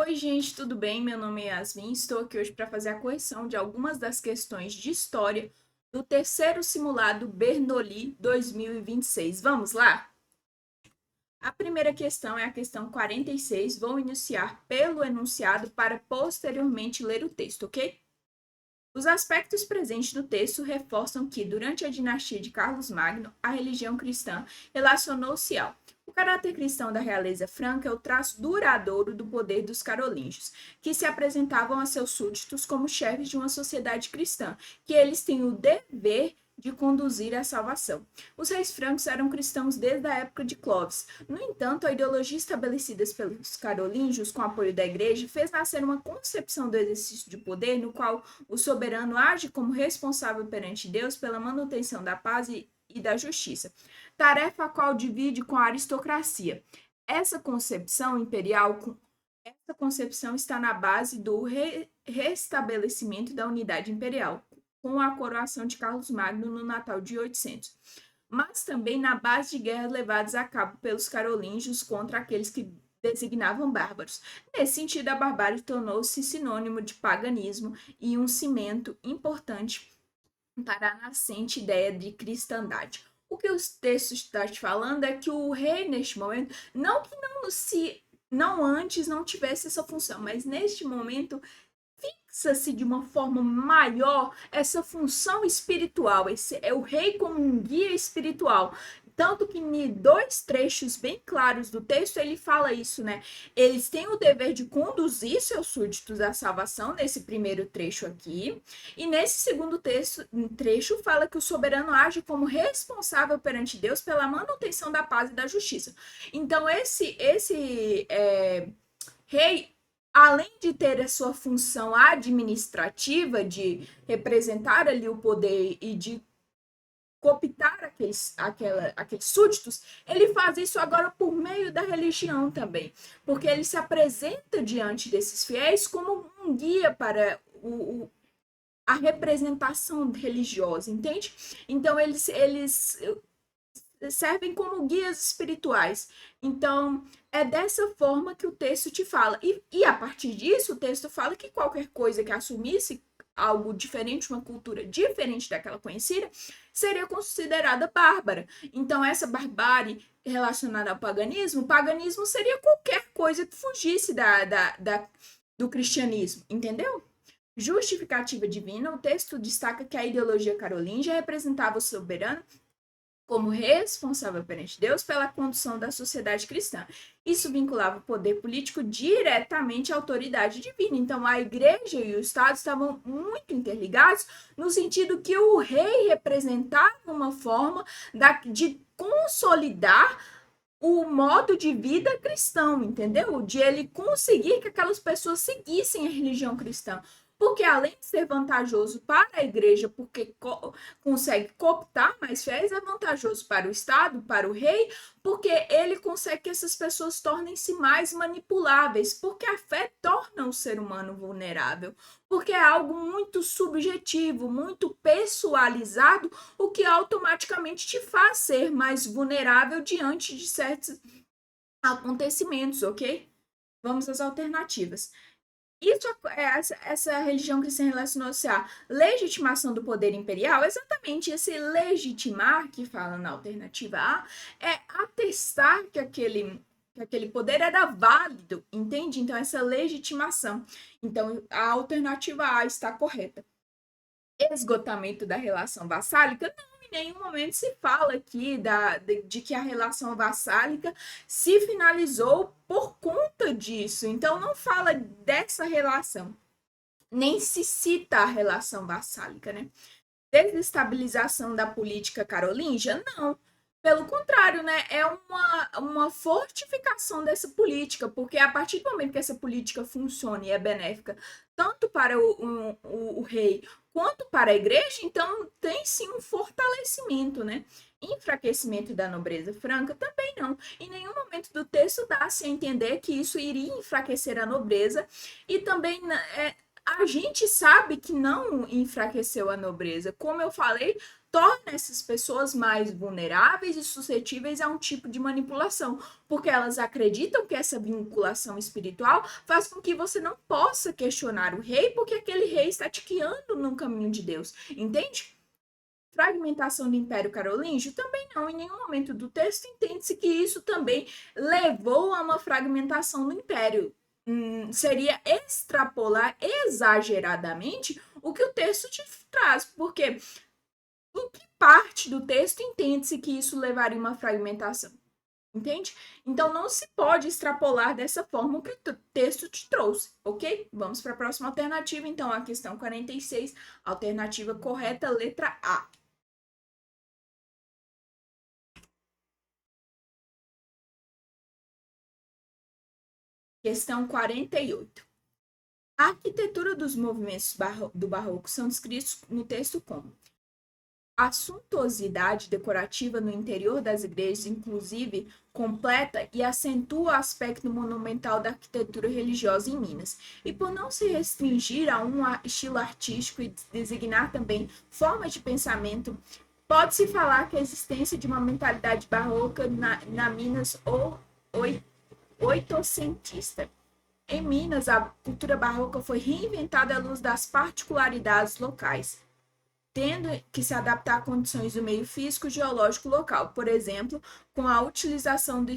Oi, gente, tudo bem? Meu nome é Yasmin. Estou aqui hoje para fazer a correção de algumas das questões de história do terceiro simulado Bernoulli 2026. Vamos lá? A primeira questão é a questão 46. Vou iniciar pelo enunciado para posteriormente ler o texto, ok? Os aspectos presentes no texto reforçam que, durante a dinastia de Carlos Magno, a religião cristã relacionou-se ao. O caráter cristão da realeza franca é o traço duradouro do poder dos carolíngios, que se apresentavam a seus súditos como chefes de uma sociedade cristã, que eles têm o dever de conduzir à salvação. Os reis francos eram cristãos desde a época de Clovis. No entanto, a ideologia estabelecida pelos carolíngios, com apoio da igreja, fez nascer uma concepção do exercício de poder no qual o soberano age como responsável perante Deus pela manutenção da paz e da justiça, tarefa a qual divide com a aristocracia. Essa concepção imperial, essa concepção está na base do restabelecimento da unidade imperial, com a coroação de Carlos Magno no Natal de 800, mas também na base de guerras levadas a cabo pelos carolíngios contra aqueles que designavam bárbaros. Nesse sentido, a barbárie tornou-se sinônimo de paganismo e um cimento importante para a nascente ideia de cristandade. O que os textos estão te falando é que o rei, neste momento, não que não antes não tivesse essa função, mas neste momento fixa-se de uma forma maior essa função espiritual. Esse é o rei como um guia espiritual. Tanto que em dois trechos bem claros do texto ele fala isso, né? Eles têm o dever de conduzir seus súditos à salvação, nesse primeiro trecho aqui. E nesse segundo trecho fala que o soberano age como responsável perante Deus pela manutenção da paz e da justiça. Então, esse rei, além de ter a sua função administrativa de representar ali o poder e de cooptar aqueles súditos, ele faz isso agora por meio da religião também, porque ele se apresenta diante desses fiéis como um guia para a representação religiosa, entende? Então, eles servem como guias espirituais. Então, é dessa forma que o texto te fala. E a partir disso, o texto fala que qualquer coisa que assumisse algo diferente, uma cultura diferente daquela conhecida, seria considerada bárbara. Então, essa barbárie relacionada ao paganismo, o paganismo seria qualquer coisa que fugisse do cristianismo, entendeu? Justificativa divina, o texto destaca que a ideologia carolíngia representava o soberano como responsável perante Deus pela condução da sociedade cristã. Isso vinculava o poder político diretamente à autoridade divina. Então, a igreja e o Estado estavam muito interligados, no sentido que o rei representava uma forma de consolidar o modo de vida cristão, entendeu? De ele conseguir que aquelas pessoas seguissem a religião cristã. Porque além de ser vantajoso para a igreja, porque consegue cooptar mais fiéis, é vantajoso para o Estado, para o rei, porque ele consegue que essas pessoas tornem-se mais manipuláveis, porque a fé torna o ser humano vulnerável, porque é algo muito subjetivo, muito pessoalizado, o que automaticamente te faz ser mais vulnerável diante de certos acontecimentos, ok? Vamos às alternativas. Isso é essa religião que se relacionou-se à legitimação do poder imperial, exatamente esse legitimar que fala na alternativa A, é atestar que aquele poder era válido, entende? Então, essa legitimação. Então, a alternativa A está correta. Esgotamento da relação vassálica? Não, em nenhum momento se fala aqui de que a relação vassálica se finalizou por conta disso. Então, não fala dessa relação. Nem se cita a relação vassálica, né? Desestabilização da política carolíngia? Não. Pelo contrário, né? É uma fortificação dessa política, porque a partir do momento que essa política funciona e é benéfica tanto para o rei quanto para a igreja, então tem sim um fortalecimento, né? Enfraquecimento da nobreza franca também não. Em nenhum momento do texto dá-se a entender que isso iria enfraquecer a nobreza e também a gente sabe que não enfraqueceu a nobreza. Como eu falei, torna essas pessoas mais vulneráveis e suscetíveis a um tipo de manipulação, porque elas acreditam que essa vinculação espiritual faz com que você não possa questionar o rei, porque aquele rei está te guiando no caminho de Deus, entende? Fragmentação do Império Carolíngio? Também não. Em nenhum momento do texto entende-se que isso também levou a uma fragmentação do Império. Seria extrapolar exageradamente o que o texto te traz, porque em que parte do texto entende-se que isso levaria a uma fragmentação? Entende? Então não se pode extrapolar dessa forma o que o texto te trouxe, ok? Vamos para a próxima alternativa, então, a questão 46, alternativa correta, letra A. Questão 48. A arquitetura dos movimentos do barroco são descritos no texto como a suntuosidade decorativa no interior das igrejas, inclusive, completa e acentua o aspecto monumental da arquitetura religiosa em Minas. E por não se restringir a um estilo artístico e designar também formas de pensamento, pode-se falar que a existência de uma mentalidade barroca na Minas ou oitocentista. Em Minas, a cultura barroca foi reinventada à luz das particularidades locais, tendo que se adaptar a condições do meio físico e geológico local, por exemplo, com a utilização do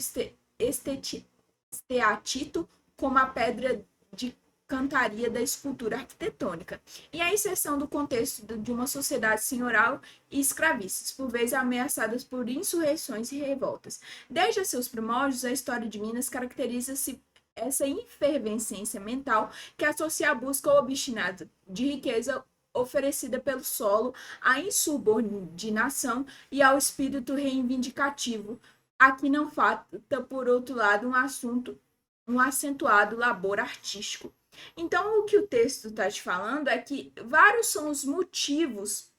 esteatito como a pedra de cantaria da escultura arquitetônica, e a inserção do contexto de uma sociedade senhoral e escravistas, por vezes ameaçadas por insurreições e revoltas. Desde seus primórdios, a história de Minas caracteriza-se essa efervescência mental que associa a busca obstinada de riqueza oferecida pelo solo, à insubordinação e ao espírito reivindicativo. Aqui não falta, por outro lado, um acentuado labor artístico. Então, o que o texto está te falando é que vários são os motivos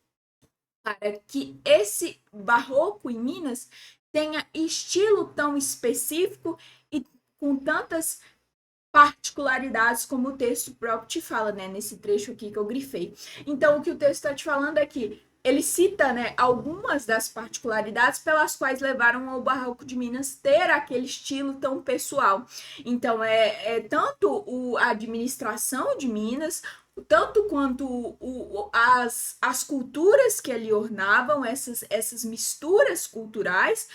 para que esse barroco em Minas tenha estilo tão específico e com tantas particularidades, como o texto próprio te fala, né? Nesse trecho aqui que eu grifei. Então, o que o texto está te falando é que ele cita, né, algumas das particularidades pelas quais levaram ao Barroco de Minas ter aquele estilo tão pessoal. Então, tanto a administração de Minas, tanto quanto as culturas que ali ornavam, essas misturas culturais,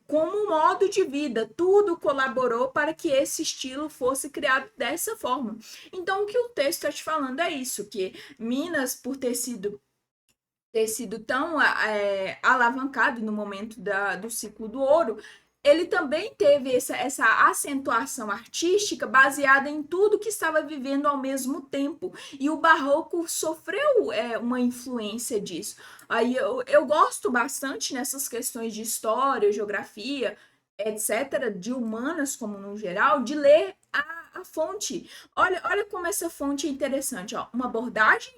como modo de vida, tudo colaborou para que esse estilo fosse criado dessa forma. Então, o que o texto está te falando é isso, que Minas, por ter sido tão alavancado no momento do ciclo do ouro, ele também teve essa acentuação artística baseada em tudo que estava vivendo ao mesmo tempo. E o barroco sofreu uma influência disso. Aí eu gosto bastante nessas questões de história, geografia, etc., de humanas como no geral, de ler a fonte. Olha como essa fonte é interessante, ó. Uma abordagem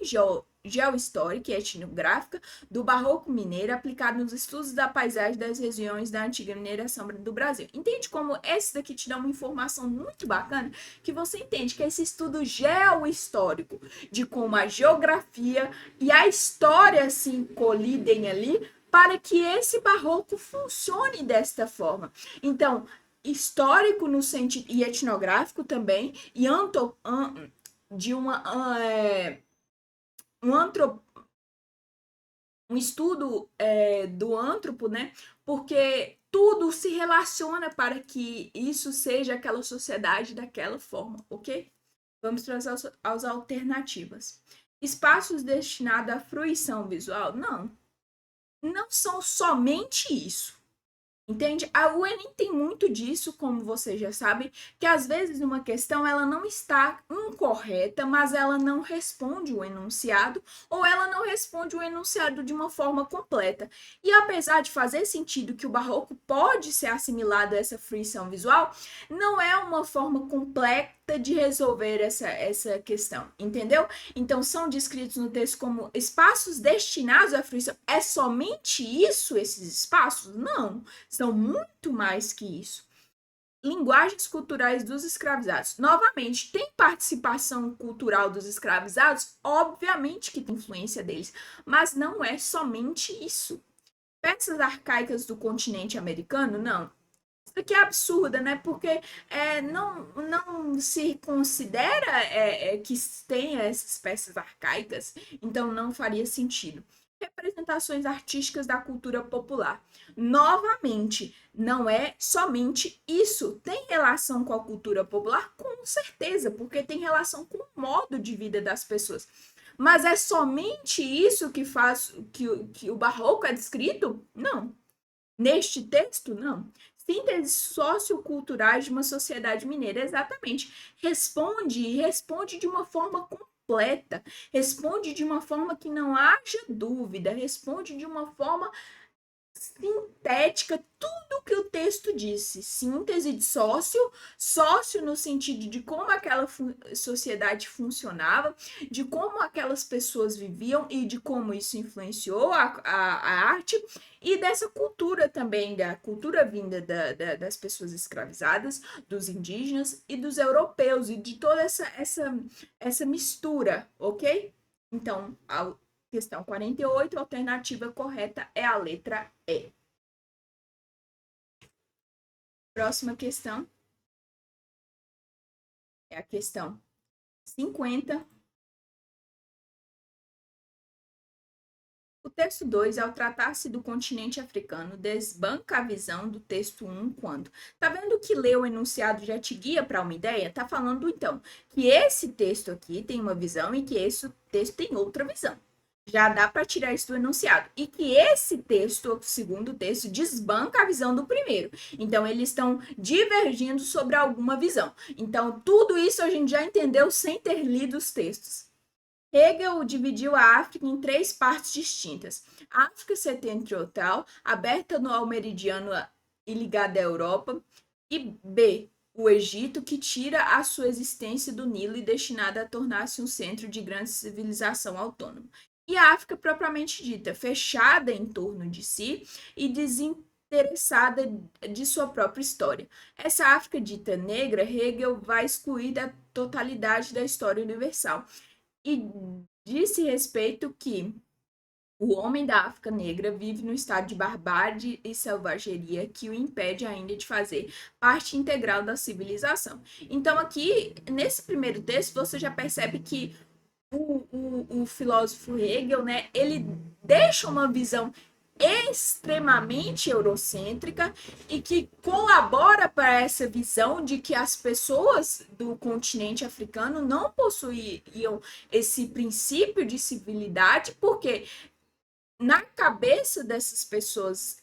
geohistórica e etnográfica do barroco mineiro aplicado nos estudos da paisagem das regiões da antiga mineração do Brasil. Entende como esse daqui te dá uma informação muito bacana? Que você entende que esse estudo geohistórico de como a geografia e a história se colidem ali para que esse barroco funcione desta forma. Então, histórico no sentido e etnográfico também, e de um estudo do antropo, né? Porque tudo se relaciona para que isso seja aquela sociedade daquela forma, ok? Vamos para as alternativas. Espaços destinados à fruição visual? Não. Não são somente isso. Entende? O Enem tem muito disso, como você já sabe, que às vezes uma questão ela não está incorreta, mas ela não responde o enunciado, ou ela não responde o enunciado de uma forma completa. E apesar de fazer sentido que o barroco pode ser assimilado a essa fruição visual, não é uma forma completa de resolver essa questão, entendeu? Então, são descritos no texto como espaços destinados à fruição. É somente isso, esses espaços? Não. São muito mais que isso. linguagens culturais dos escravizados. Novamente, tem participação cultural dos escravizados? Obviamente que tem influência deles, mas não é somente isso. Peças arcaicas do continente americano? Não. Isso aqui é absurda, né? Porque não se considera que tenha essas peças arcaicas, então não faria sentido. Representações artísticas da cultura popular. Novamente, não é somente isso. Tem relação com a cultura popular? Com certeza, porque tem relação com o modo de vida das pessoas. Mas é somente isso que faz que o barroco é descrito? Não. Neste texto, não. Síntese socioculturais de uma sociedade mineira, exatamente. Responde de uma forma completa, responde de uma forma que não haja dúvida, responde de uma forma sintética tudo o que o texto disse. Síntese de sócio no sentido de como aquela sociedade funcionava, de como aquelas pessoas viviam e de como isso influenciou a arte, e dessa cultura também, da cultura vinda das pessoas escravizadas, dos indígenas e dos europeus, e de toda essa mistura, ok? Então, questão 48, a alternativa correta é a letra E. Próxima questão é a questão 50. O texto 2, ao tratar-se do continente africano, desbanca a visão do texto 1 quando. Tá vendo que ler o enunciado já te guia para uma ideia? Tá falando, então, que esse texto aqui tem uma visão e que esse texto tem outra visão. Já dá para tirar isso do enunciado. E que esse texto, o segundo texto, desbanca a visão do primeiro. Então, eles estão divergindo sobre alguma visão. Então, tudo isso a gente já entendeu sem ter lido os textos. Hegel dividiu a África em 3 partes distintas. A África setentrional, aberta ao meridiano e ligada à Europa, e B, o Egito, que tira a sua existência do Nilo e destinada a tornar-se um centro de grande civilização autônoma. E a África propriamente dita, fechada em torno de si e desinteressada de sua própria história. Essa África dita negra, Hegel vai excluir da totalidade da história universal. E disse respeito que o homem da África negra vive no estado de barbárie e selvageria que o impede ainda de fazer parte integral da civilização. Então, aqui, nesse primeiro texto, você já percebe que o filósofo Hegel, né, ele deixa uma visão extremamente eurocêntrica e que colabora para essa visão de que as pessoas do continente africano não possuíam esse princípio de civilidade, porque na cabeça dessas pessoas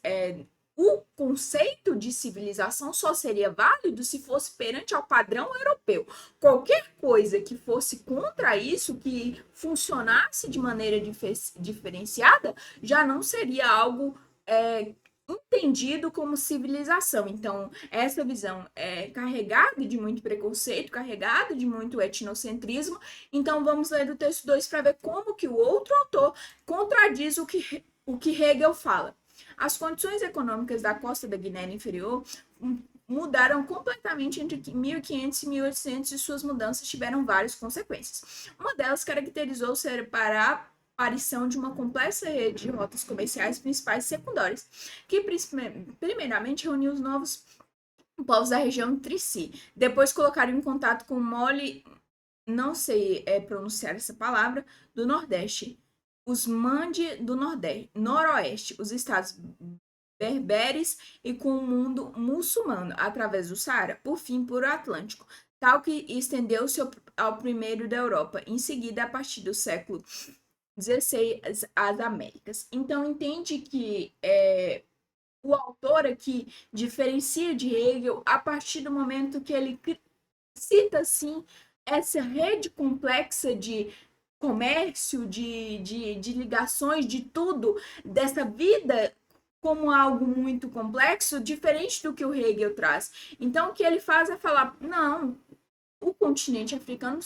o conceito de civilização só seria válido se fosse perante ao padrão europeu. Qualquer coisa que fosse contra isso, que funcionasse de maneira diferenciada, já não seria algo entendido como civilização. Então, essa visão é carregada de muito preconceito, carregada de muito etnocentrismo. Então, vamos ler o texto 2 para ver como que o outro autor contradiz o que Hegel fala. As condições econômicas da costa da Guiné Inferior mudaram completamente entre 1500 e 1800 e suas mudanças tiveram várias consequências. Uma delas caracterizou-se para a aparição de uma complexa rede de rotas comerciais principais e secundárias, que primeiramente reuniu os novos povos da região entre si. Depois colocaram em contato com Mole, não sei pronunciar essa palavra, do Nordeste, os Mande do Noroeste, os estados berberes e com o mundo muçulmano, através do Saara, por fim, por o Atlântico, tal que estendeu-se ao primeiro da Europa, em seguida, a partir do século XVI, as Américas. Então, entende que o autor aqui diferencia de Hegel a partir do momento que ele cita, assim, essa rede complexa de comércio, de ligações, de tudo, dessa vida como algo muito complexo, diferente do que o Hegel traz. Então, o que ele faz é falar, não, o continente africano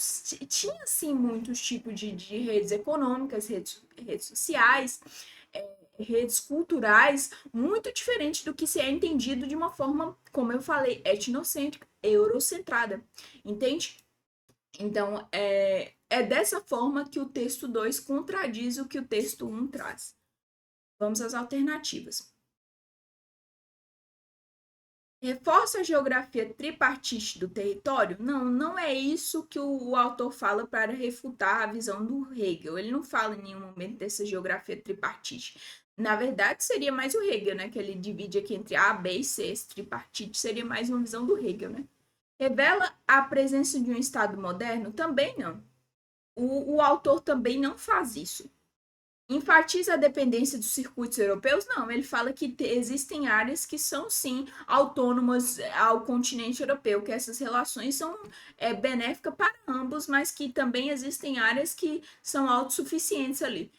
tinha, sim, muitos tipos de redes econômicas, redes sociais, redes culturais muito diferentes do que se é entendido de uma forma, como eu falei, etnocêntrica, eurocentrada, entende? Então, é dessa forma que o texto 2 contradiz o que o texto 1 traz. Vamos às alternativas. Reforça a geografia tripartite do território? Não, não é isso que o autor fala para refutar a visão do Hegel. Ele não fala em nenhum momento dessa geografia tripartite. Na verdade, seria mais o Hegel, né? Que ele divide aqui entre A, B e C. Esse tripartite seria mais uma visão do Hegel, né? Revela a presença de um Estado moderno? Também não. O autor também não faz isso. Enfatiza a dependência dos circuitos europeus? Não, ele fala que existem áreas que são, sim, autônomas ao continente europeu, que essas relações são benéficas para ambos, mas que também existem áreas que são autossuficientes ali.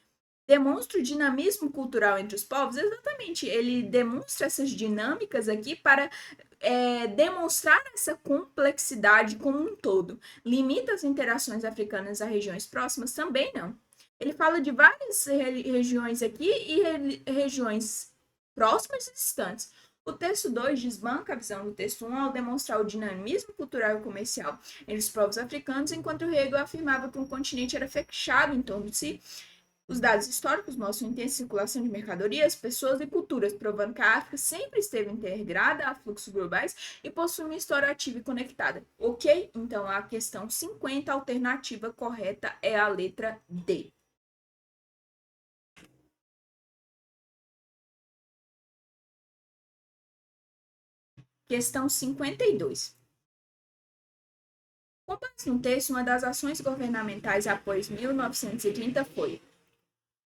Demonstra o dinamismo cultural entre os povos? Exatamente, ele demonstra essas dinâmicas aqui para demonstrar essa complexidade como um todo. Limita as interações africanas a regiões próximas? Também não. Ele fala de várias regiões aqui e regiões próximas e distantes. O texto 2 desbanca a visão do texto 1 ao demonstrar o dinamismo cultural e comercial entre os povos africanos, enquanto o Hegel afirmava que o continente era fechado em torno de si. Os dados históricos mostram intensa circulação de mercadorias, pessoas e culturas, provando que a África sempre esteve integrada a fluxos globais e possui uma história ativa e conectada. Ok? Então, a questão 50, a alternativa correta é a letra D. Questão 52. Com base no texto, uma das ações governamentais após 1930 foi: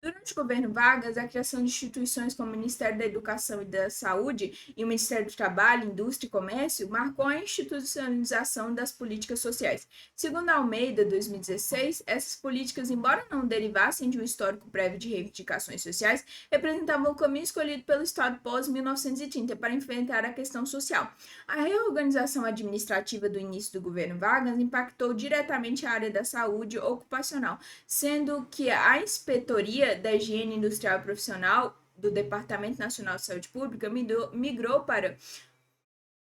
durante o governo Vargas, a criação de instituições como o Ministério da Educação e da Saúde e o Ministério do Trabalho, Indústria e Comércio marcou a institucionalização das políticas sociais. Segundo Almeida, 2016, essas políticas, embora não derivassem de um histórico prévio de reivindicações sociais, representavam o caminho escolhido pelo Estado pós-1930 para enfrentar a questão social. A reorganização administrativa do início do governo Vargas impactou diretamente a área da saúde ocupacional, sendo que a inspetoria da Higiene Industrial e Profissional do Departamento Nacional de Saúde Pública migrou para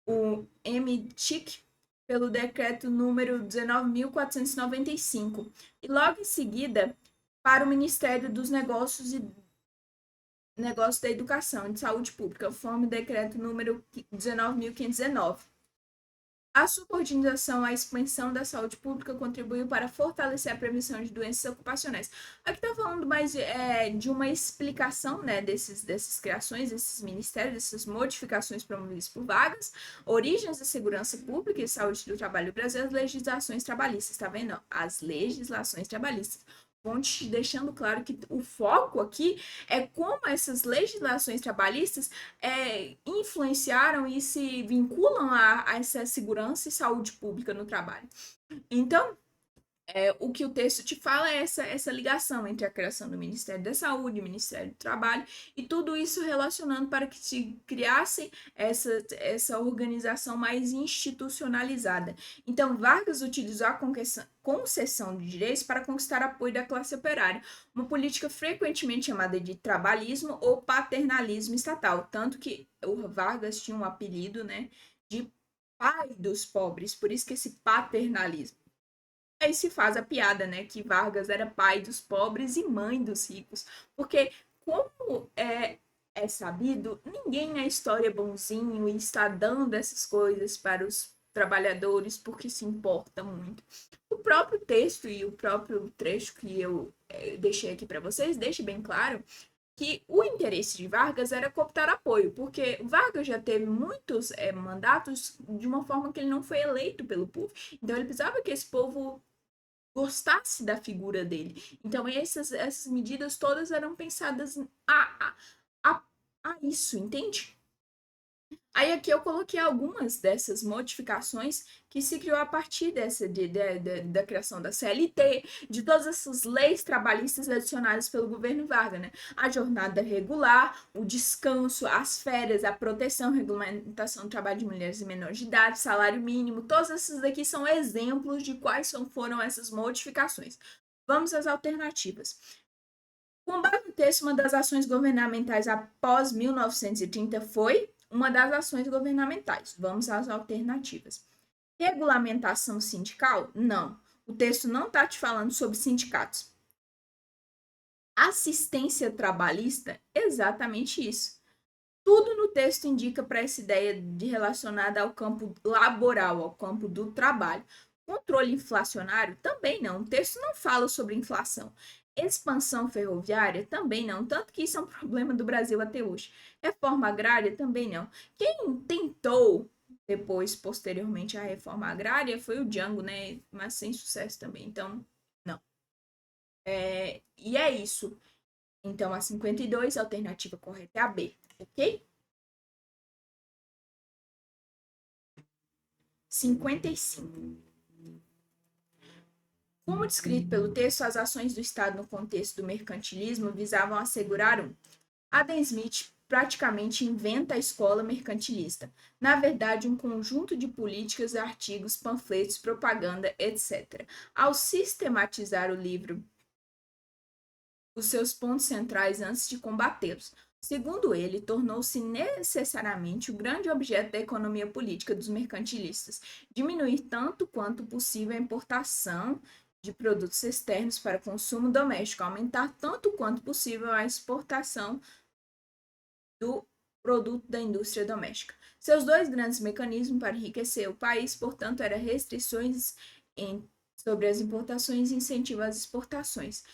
o MTIC pelo decreto número 19.495 e logo em seguida para o Ministério dos Negócios da Educação e de Saúde Pública, conforme o decreto número 19.519. A subordinação à expansão da saúde pública contribuiu para fortalecer a prevenção de doenças ocupacionais. Aqui está falando mais de uma explicação, né, dessas criações, desses ministérios, dessas modificações promovidas por Vargas, origens da segurança pública e saúde do trabalho do Brasil, as legislações trabalhistas, tá vendo? As legislações trabalhistas. Ponte deixando claro que o foco aqui é como essas legislações trabalhistas influenciaram e se vinculam a essa segurança e saúde pública no trabalho. Então, o que o texto te fala é essa ligação entre a criação do Ministério da Saúde, Ministério do Trabalho, e tudo isso relacionando para que se criasse essa organização mais institucionalizada. Então, Vargas utilizou a concessão de direitos para conquistar apoio da classe operária, uma política frequentemente chamada de trabalhismo ou paternalismo estatal, tanto que o Vargas tinha um apelido, né, de pai dos pobres, por isso que esse paternalismo. Aí se faz a piada, né, que Vargas era pai dos pobres e mãe dos ricos, porque como é sabido, ninguém na história é bonzinho e está dando essas coisas para os trabalhadores porque se importa muito. O próprio texto e o próprio trecho que eu deixei aqui para vocês deixa bem claro que o interesse de Vargas era cooptar apoio, porque Vargas já teve muitos mandatos de uma forma que ele não foi eleito pelo povo. Então ele precisava que esse povo gostasse da figura dele. Então essas medidas todas eram pensadas a isso, entende? Aí aqui eu coloquei algumas dessas modificações que se criou a partir da criação da CLT, de todas essas leis trabalhistas adicionadas pelo governo Vargas, né? A jornada regular, o descanso, as férias, a proteção, regulamentação do trabalho de mulheres e menores de idade, salário mínimo, todas essas daqui são exemplos de quais foram essas modificações. Vamos às alternativas. Com base no texto, uma das ações governamentais após 1930 foi uma das ações governamentais. Vamos às alternativas. Regulamentação sindical? Não. O texto não está te falando sobre sindicatos. Assistência trabalhista? Exatamente isso. Tudo no texto indica para essa ideia de relacionada ao campo laboral, ao campo do trabalho. Controle inflacionário? Também não. O texto não fala sobre inflação. Expansão ferroviária? Também não. Tanto que isso é um problema do Brasil até hoje. Reforma agrária? Também não. Quem tentou depois, posteriormente, a reforma agrária foi o Django, né? Mas sem sucesso também. Então, não. E é isso. Então, a 52, a alternativa correta é a B, ok? 55. Como descrito pelo texto, as ações do Estado no contexto do mercantilismo visavam assegurar um. Adam Smith praticamente inventa a escola mercantilista. Na verdade, um conjunto de políticas, artigos, panfletos, propaganda, etc. Ao sistematizar o livro, os seus pontos centrais antes de combatê-los. Segundo ele, tornou-se necessariamente o grande objeto da economia política dos mercantilistas, diminuir tanto quanto possível a importação de produtos externos para consumo doméstico, aumentar tanto quanto possível a exportação do produto da indústria doméstica. Seus dois grandes mecanismos para enriquecer o país, portanto, eram restrições sobre as importações e incentivo às exportações.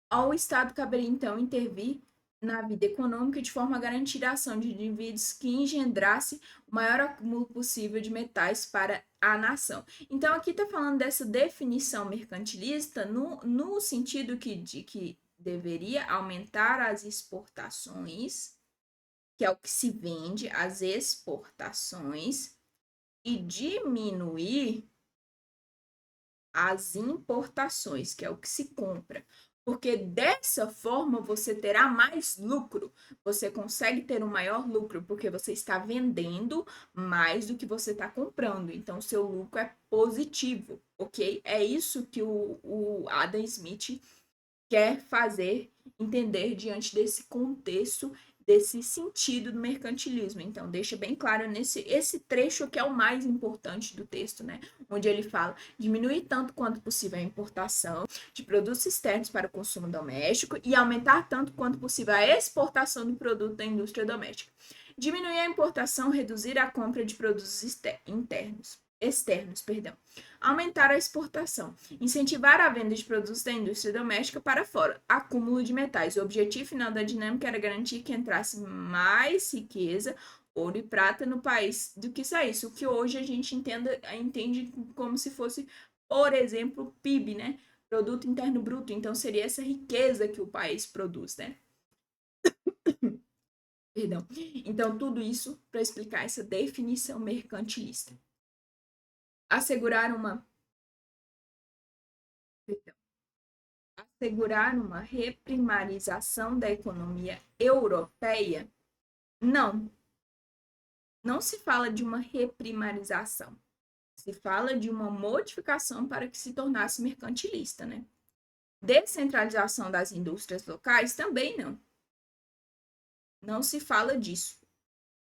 Ao Estado caberia, então, intervir na vida econômica de forma a garantir a ação de indivíduos que engendrasse o maior acúmulo possível de metais para a nação. Então, aqui está falando dessa definição mercantilista no sentido de que deveria aumentar as exportações, que é o que se vende, as exportações, e diminuir as importações, que é o que se compra. Porque dessa forma você terá mais lucro. Você consegue ter um maior lucro porque você está vendendo mais do que você está comprando. Então, seu lucro é positivo, ok? É isso que o Adam Smith quer fazer entender diante desse contexto, desse sentido do mercantilismo. Então, deixa bem claro esse trecho que é o mais importante do texto, né? Onde ele fala diminuir tanto quanto possível a importação de produtos externos para o consumo doméstico e aumentar tanto quanto possível a exportação do produto da indústria doméstica. Diminuir a importação, reduzir a compra de produtos externos. Aumentar a exportação, incentivar a venda de produtos da indústria doméstica para fora, acúmulo de metais. O objetivo final da dinâmica era garantir que entrasse mais riqueza, ouro e prata no país do que saísse, o que hoje a gente entende como se fosse, por exemplo, PIB, né? Produto Interno Bruto. Então, seria essa riqueza que o país produz, né? Perdão. Então, tudo isso para explicar essa definição mercantilista. Assegurar uma reprimarização da economia europeia? Não, não se fala de uma reprimarização. Se fala de uma modificação para que se tornasse mercantilista, né? Descentralização das indústrias locais? Também não. Não se fala disso.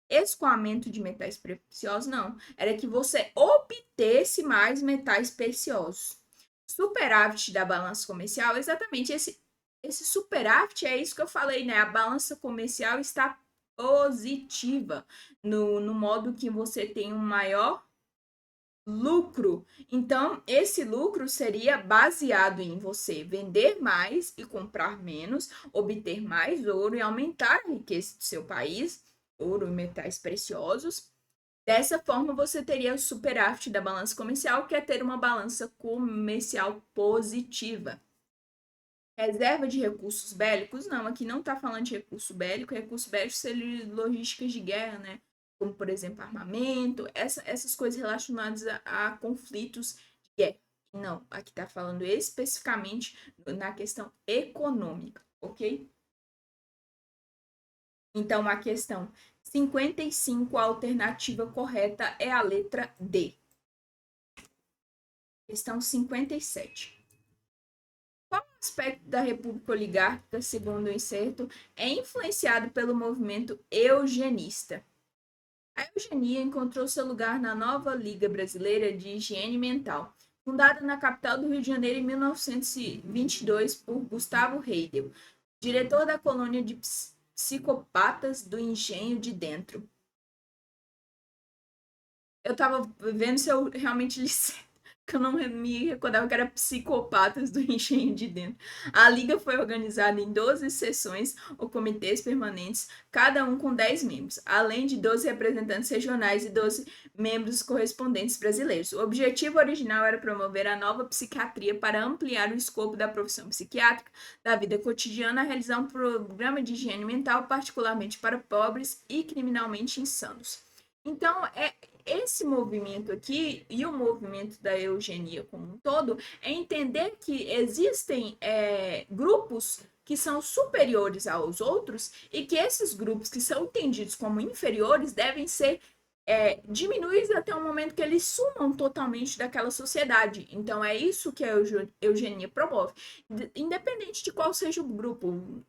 Escoamento de metais preciosos? Não. Era que você obtesse mais metais preciosos. Superávit da balança comercial? Exatamente. Esse superávit é isso que eu falei, né? A balança comercial está positiva no modo que você tem um maior lucro. Então, esse lucro seria baseado em você vender mais e comprar menos, obter mais ouro e aumentar a riqueza do seu país, ouro e metais preciosos. Dessa forma, você teria o superávit da balança comercial, que é ter uma balança comercial positiva. Reserva de recursos bélicos? Não, aqui não está falando de recurso bélico. Recurso bélico seria logísticas de guerra, né? Como, por exemplo, armamento, essas coisas relacionadas a conflitos de guerra. Não, aqui está falando especificamente na questão econômica, ok? Então, a questão 55, a alternativa correta é a letra D. Questão 57. Qual a aspecto da República Oligárquica, segundo o incerto, é influenciado pelo movimento eugenista. A eugenia encontrou seu lugar na nova Liga Brasileira de Higiene Mental, fundada na capital do Rio de Janeiro em 1922 por Gustavo Heidel, diretor da colônia de psicopatas do Engenho de Dentro. Eu tava vendo se eu realmente li certo, que eu não me recordava que era Psicopatas do Engenho de Dentro. A liga foi organizada em 12 seções ou comitês permanentes, cada um com 10 membros, além de 12 representantes regionais e 12 membros correspondentes brasileiros. O objetivo original era promover a nova psiquiatria para ampliar o escopo da profissão psiquiátrica da vida cotidiana, realizar um programa de higiene mental, particularmente para pobres e criminalmente insanos. Então, esse movimento aqui e o movimento da eugenia como um todo é entender que existem grupos que são superiores aos outros e que esses grupos que são entendidos como inferiores devem ser diminuídos até o momento que eles sumam totalmente daquela sociedade. Então, é isso que a eugenia promove. Independente de qual seja o grupo,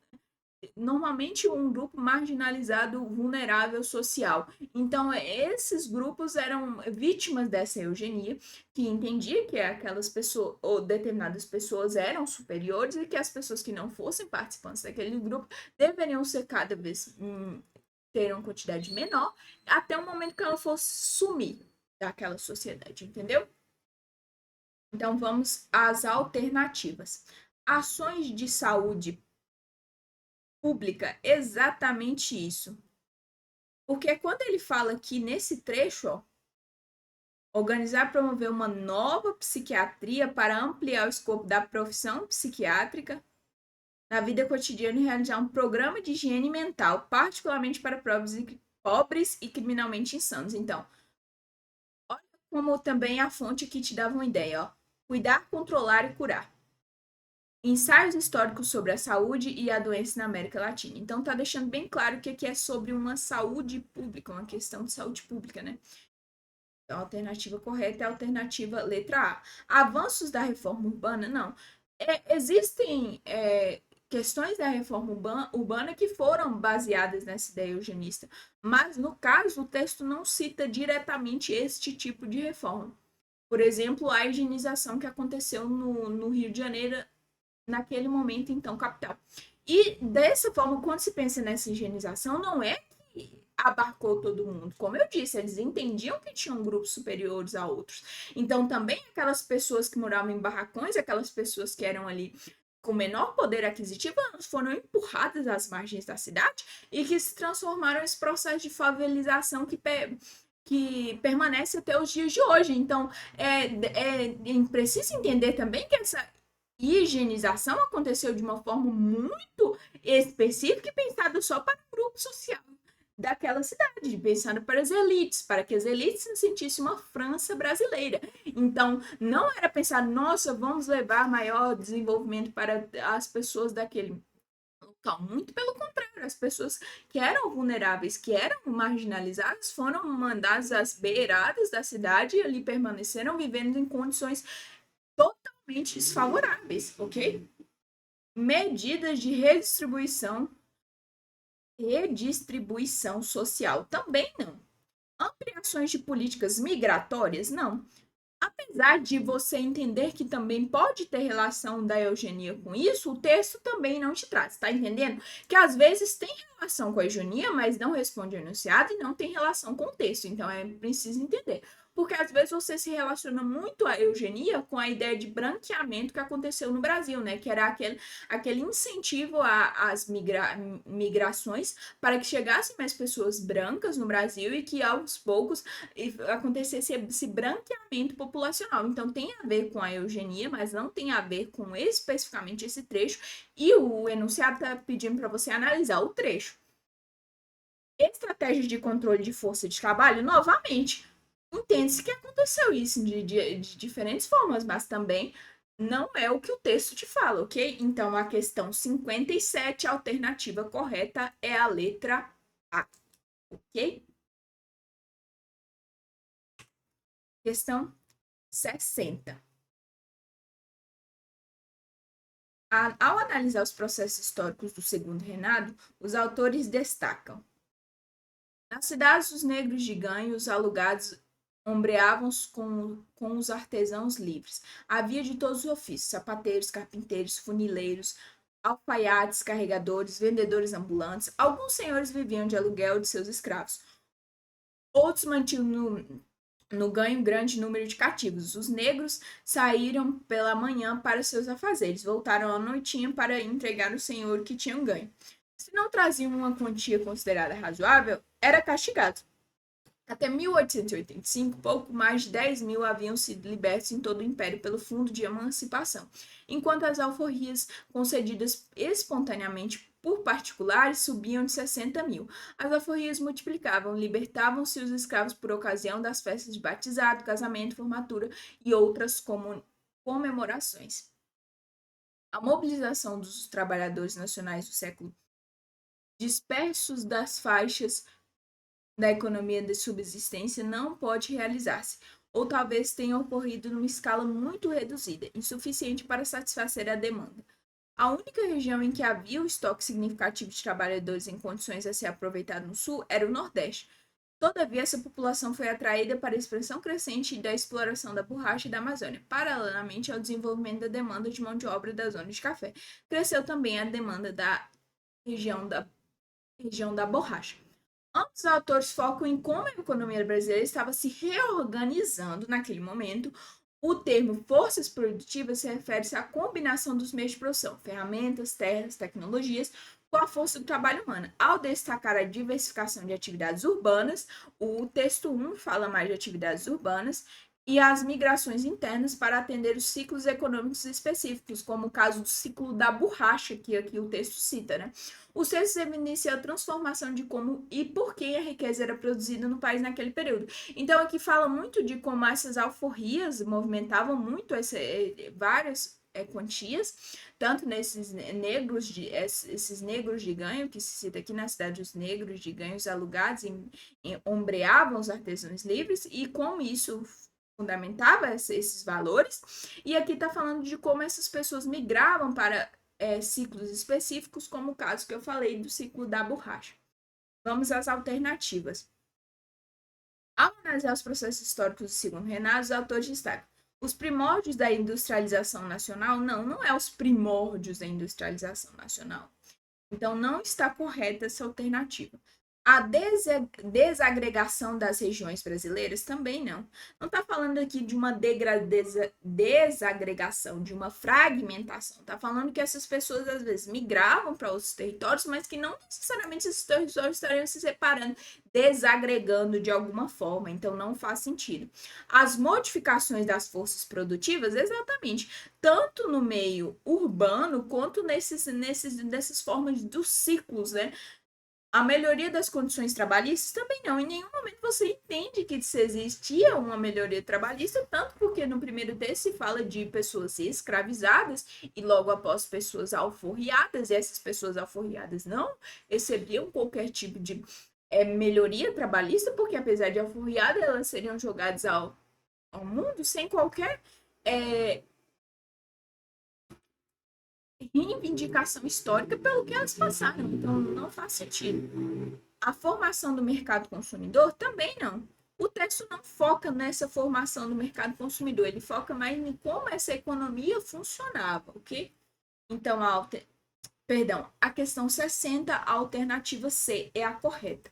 normalmente um grupo marginalizado, vulnerável social. Então, esses grupos eram vítimas dessa eugenia, que entendia que aquelas pessoas, ou determinadas pessoas eram superiores e que as pessoas que não fossem participantes daquele grupo deveriam ser cada vez ter uma quantidade menor, até o momento que ela fosse sumir daquela sociedade, entendeu? Então, vamos às alternativas. Ações de saúde pública, exatamente isso. Porque quando ele fala aqui nesse trecho, ó, organizar e promover uma nova psiquiatria para ampliar o escopo da profissão psiquiátrica na vida cotidiana e realizar um programa de higiene mental, particularmente para pobres e criminalmente insanos. Então, olha como também a fonte aqui te dava uma ideia, ó. Cuidar, controlar e curar. Ensaios históricos sobre a saúde e a doença na América Latina. Então, tá deixando bem claro que aqui é sobre uma saúde pública, uma questão de saúde pública, né? Então, a alternativa correta é a alternativa letra A. Avanços da reforma urbana? Não. Existem questões da reforma urbana que foram baseadas nessa ideia eugenista, mas, no caso, o texto não cita diretamente este tipo de reforma. Por exemplo, a higienização que aconteceu no Rio de Janeiro naquele momento, então, capital. E dessa forma, quando se pensa nessa higienização, não é que abarcou todo mundo. Como eu disse, eles entendiam que tinham grupos superiores a outros. Então, também aquelas pessoas que moravam em barracões, aquelas pessoas que eram ali com menor poder aquisitivo, elas foram empurradas às margens da cidade e que se transformaram nesse processo de favelização que permanece até os dias de hoje. Então, preciso entender também que essa higienização aconteceu de uma forma muito específica e pensada só para o grupo social daquela cidade, pensando para as elites, para que as elites se sentissem uma França brasileira. Então, não era pensar, nossa, vamos levar maior desenvolvimento para as pessoas daquele local. Muito pelo contrário, as pessoas que eram vulneráveis, que eram marginalizadas, foram mandadas às beiradas da cidade e ali permaneceram vivendo em condições totalmente desfavoráveis, ok? Medidas de redistribuição social, também não. Ampliações de políticas migratórias, não. Apesar de você entender que também pode ter relação da eugenia com isso, o texto também não te traz, tá entendendo? Que às vezes tem relação com a eugenia, mas não responde ao enunciado e não tem relação com o texto, então é preciso entender. Porque às vezes você se relaciona muito a eugenia com a ideia de branqueamento que aconteceu no Brasil, né? Que era aquele incentivo às migrações para que chegassem mais pessoas brancas no Brasil e que aos poucos acontecesse esse branqueamento populacional. Então tem a ver com a eugenia, mas não tem a ver com especificamente esse trecho. E o enunciado está pedindo para você analisar o trecho. Estratégias de controle de força de trabalho, novamente, entende-se que aconteceu isso de diferentes formas, mas também não é o que o texto te fala, ok? Então, a questão 57, a alternativa correta é a letra A, ok? Questão 60. Ao analisar os processos históricos do Segundo Reinado, os autores destacam: nas cidades, os negros de ganho, os alugados ombreavam com os artesãos livres. Havia de todos os ofícios: sapateiros, carpinteiros, funileiros, alfaiates, carregadores, vendedores ambulantes. Alguns senhores viviam de aluguel de seus escravos. Outros mantinham no ganho grande número de cativos. Os negros saíram pela manhã para seus afazeres, voltaram à noitinha para entregar o senhor que tinham ganho. Se não traziam uma quantia considerada razoável, era castigado. Até 1885, pouco mais de 10 mil haviam sido libertos em todo o Império pelo Fundo de Emancipação, enquanto as alforrias concedidas espontaneamente por particulares subiam de 60 mil. As alforrias multiplicavam, libertavam-se os escravos por ocasião das festas de batizado, casamento, formatura e outras comemorações. A mobilização dos trabalhadores nacionais do século, dispersos das faixas da economia de subsistência, não pode realizar-se, ou talvez tenha ocorrido numa escala muito reduzida, insuficiente para satisfazer a demanda. A única região em que havia um estoque significativo de trabalhadores em condições a ser aproveitado no sul era o Nordeste. Todavia, essa população foi atraída para a expansão crescente da exploração da borracha e da Amazônia, paralelamente ao desenvolvimento da demanda de mão de obra da zona de café. Cresceu também a demanda da região da borracha. Ambos os autores focam em como a economia brasileira estava se reorganizando naquele momento. O termo forças produtivas se refere-se à combinação dos meios de produção, ferramentas, terras, tecnologias, com a força do trabalho humano. Ao destacar a diversificação de atividades urbanas, o texto 1 fala mais de atividades urbanas e as migrações internas para atender os ciclos econômicos específicos, como o caso do ciclo da borracha, que aqui o texto cita, né? Os textos evidenciam a transformação de como e por que a riqueza era produzida no país naquele período. Então, aqui fala muito de como essas alforrias movimentavam muito várias quantias, tanto esses negros de ganho, que se cita aqui na cidade, os negros de ganhos alugados ombreavam os artesãos livres, e como isso fundamentava esses valores. E aqui está falando de como essas pessoas migravam para ciclos específicos, como o caso que eu falei do ciclo da borracha. Vamos às alternativas. Ao analisar os processos históricos do Segundo Reinado, os autores destacam: os primórdios da industrialização nacional? Não é os primórdios da industrialização nacional. Então, não está correta essa alternativa. A desagregação das regiões brasileiras? Também não. Não está falando aqui de uma desagregação, de uma fragmentação. Está falando que essas pessoas, às vezes, migravam para outros territórios, mas que não necessariamente esses territórios estariam se separando, desagregando de alguma forma. Então, não faz sentido. As modificações das forças produtivas? Exatamente. Tanto no meio urbano, quanto nessas formas dos ciclos, né? A melhoria das condições trabalhistas também não. Em nenhum momento você entende que se existia uma melhoria trabalhista, tanto porque no primeiro texto se fala de pessoas escravizadas e logo após pessoas alforriadas, e essas pessoas alforriadas não recebiam qualquer tipo de melhoria trabalhista, porque apesar de alforriadas, elas seriam jogadas ao mundo sem qualquer reivindicação histórica pelo que elas passaram. Então, não faz sentido. A formação do mercado consumidor também não. O texto não foca nessa formação do mercado consumidor, ele foca mais em como essa economia funcionava, ok? Então, a questão 60, a alternativa C é a correta.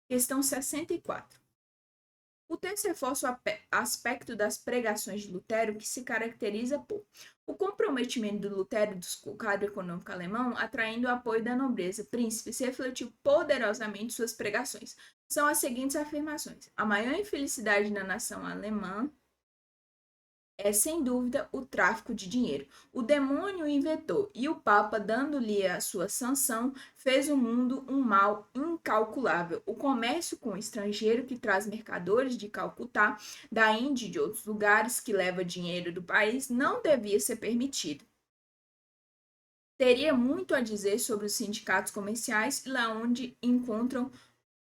Questão 64. O texto reforça o aspecto das pregações de Lutero, que se caracteriza por o comprometimento do Lutero e do quadro econômico alemão, atraindo o apoio da nobreza, príncipes, refletiu poderosamente suas pregações. São as seguintes afirmações: a maior infelicidade da nação alemã é, sem dúvida, o tráfico de dinheiro. O demônio inventou, e o Papa, dando-lhe a sua sanção, fez o mundo um mal incalculável. O comércio com o estrangeiro, que traz mercadores de Calcutá, da Índia e de outros lugares, que leva dinheiro do país, não devia ser permitido. Teria muito a dizer sobre os sindicatos comerciais, lá onde encontram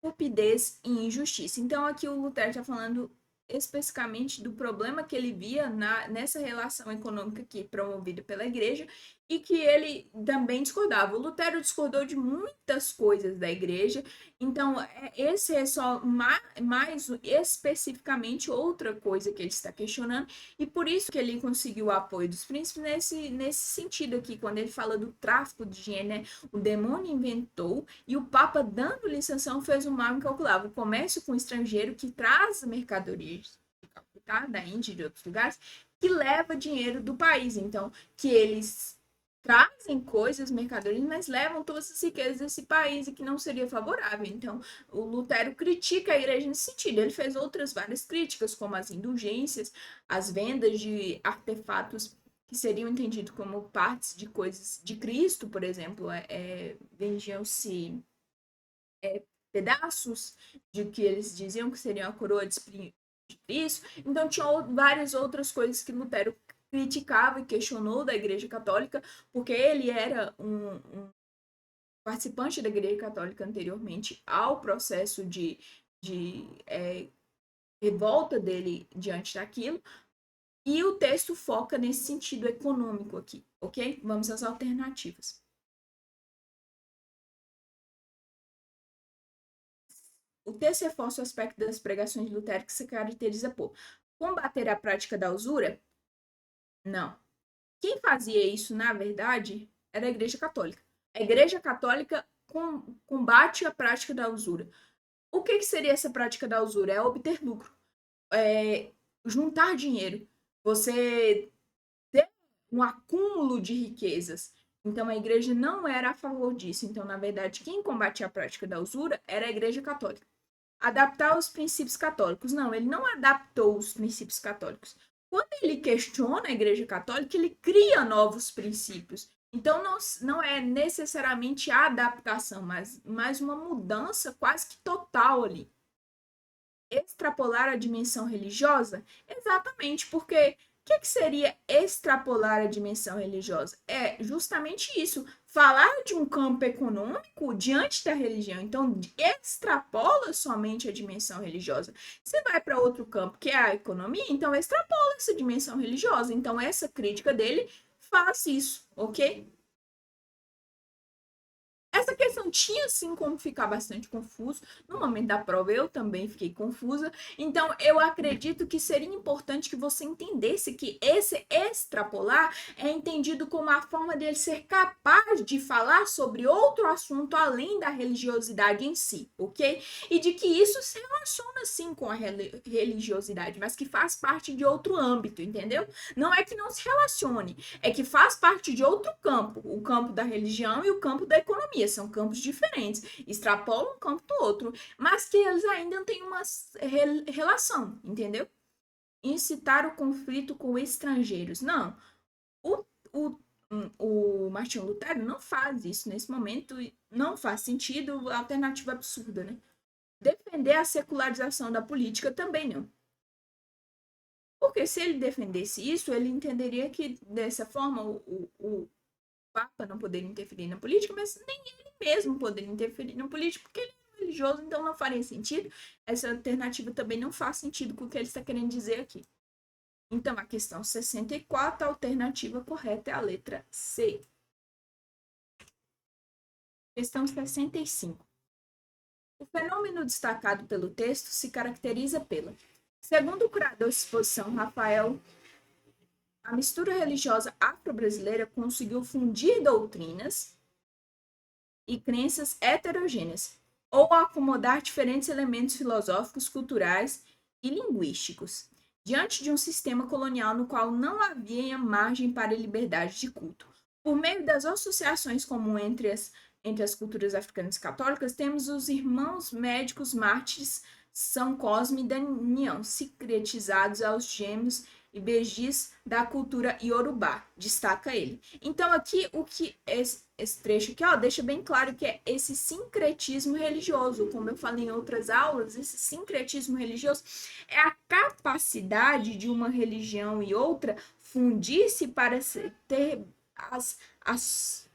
cupidez e injustiça. Então, aqui o Lutero está falando especificamente do problema que ele via nessa relação econômica aqui promovida pela igreja e que ele também discordava. O Lutero discordou de muitas coisas da igreja, então esse é só mais especificamente outra coisa que ele está questionando, e por isso que ele conseguiu o apoio dos príncipes nesse sentido aqui, quando ele fala do tráfico de dinheiro, né? O demônio inventou e o Papa, dando licenção, fez um mal incalculável. O comércio com o estrangeiro que traz mercadorias da Índia e de outros lugares, que leva dinheiro do país. Então, que eles trazem coisas, mercadorias, mas levam todas as riquezas desse país e que não seria favorável. Então, o Lutero critica a igreja nesse sentido. Ele fez outras várias críticas, como as indulgências, as vendas de artefatos que seriam entendidos como partes de coisas de Cristo, por exemplo, vendiam-se pedaços de que eles diziam que seriam a coroa de Cristo. Então, tinha várias outras coisas que Lutero criticava e questionou da Igreja Católica, porque ele era um participante da Igreja Católica anteriormente ao processo de revolta dele diante daquilo, e o texto foca nesse sentido econômico aqui, ok? Vamos às alternativas. O texto reforça o aspecto das pregações de Lutero que se caracteriza por combater a prática da usura? Não. Quem fazia isso, na verdade, era a Igreja Católica. A Igreja Católica combate a prática da usura. O que seria essa prática da usura? É obter lucro. Juntar dinheiro. Você ter um acúmulo de riquezas. Então, a igreja não era a favor disso. Então, na verdade, quem combatia a prática da usura era a Igreja Católica. Adaptar os princípios católicos. Não, ele não adaptou os princípios católicos. Quando ele questiona a Igreja Católica, ele cria novos princípios. Então, não é necessariamente a adaptação, mas uma mudança quase que total ali. Extrapolar a dimensão religiosa? Exatamente, porque o que seria extrapolar a dimensão religiosa? É justamente isso, falar de um campo econômico diante da religião. Então, extrapola somente a dimensão religiosa. Você vai para outro campo, que é a economia, então extrapola essa dimensão religiosa. Então, essa crítica dele faz isso, ok? Essa questão tinha sim como ficar bastante confuso. No momento da prova eu também fiquei confusa. Então eu acredito que seria importante que você entendesse que esse extrapolar é entendido como a forma dele ser capaz de falar sobre outro assunto além da religiosidade em si, ok? E de que isso se relaciona sim com a religiosidade, mas que faz parte de outro âmbito, entendeu? Não é que não se relacione, é que faz parte de outro campo, o campo da religião e o campo da economia. São campos diferentes, extrapolam um campo do outro, mas que eles ainda têm uma relação, entendeu? Incitar o conflito com estrangeiros. Não, o, o, o Martinho Lutero não faz isso nesse momento, não faz sentido, alternativa absurda, né? Defender a secularização da política também não. Porque se ele defendesse isso, ele entenderia que dessa forma o Papa não poderia interferir na política, mas nem ele mesmo poderia interferir na política, porque ele é religioso, então não faria sentido. Essa alternativa também não faz sentido com o que ele está querendo dizer aqui. Então, a questão 64, a alternativa correta é a letra C. Questão 65. O fenômeno destacado pelo texto se caracteriza pela, segundo o curador de exposição Rafael, a mistura religiosa afro-brasileira conseguiu fundir doutrinas e crenças heterogêneas, ou acomodar diferentes elementos filosóficos, culturais e linguísticos, diante de um sistema colonial no qual não havia margem para a liberdade de culto. Por meio das associações comuns entre as culturas africanas e católicas, temos os irmãos médicos mártires São Cosme e Damião, secretizados aos gêmeos e begis da cultura iorubá, destaca ele. Então aqui o que esse trecho aqui, ó, deixa bem claro que é esse sincretismo religioso, como eu falei em outras aulas, esse sincretismo religioso é a capacidade de uma religião e outra fundir-se para ter as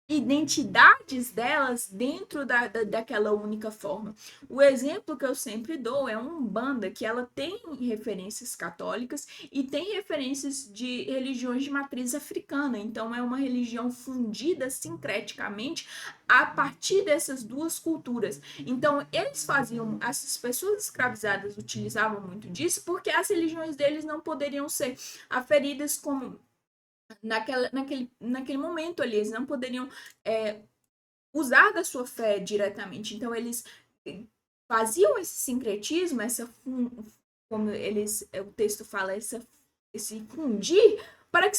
identidades delas dentro daquela única forma. O exemplo que eu sempre dou é uma Umbanda, que ela tem referências católicas e tem referências de religiões de matriz africana. Então, é uma religião fundida sincreticamente a partir dessas duas culturas. Então, eles faziam, essas pessoas escravizadas utilizavam muito disso porque as religiões deles não poderiam ser aferidas como naquele momento ali, eles não poderiam usar da sua fé diretamente. Então, eles faziam esse sincretismo, como o texto fala, esse fundir, para que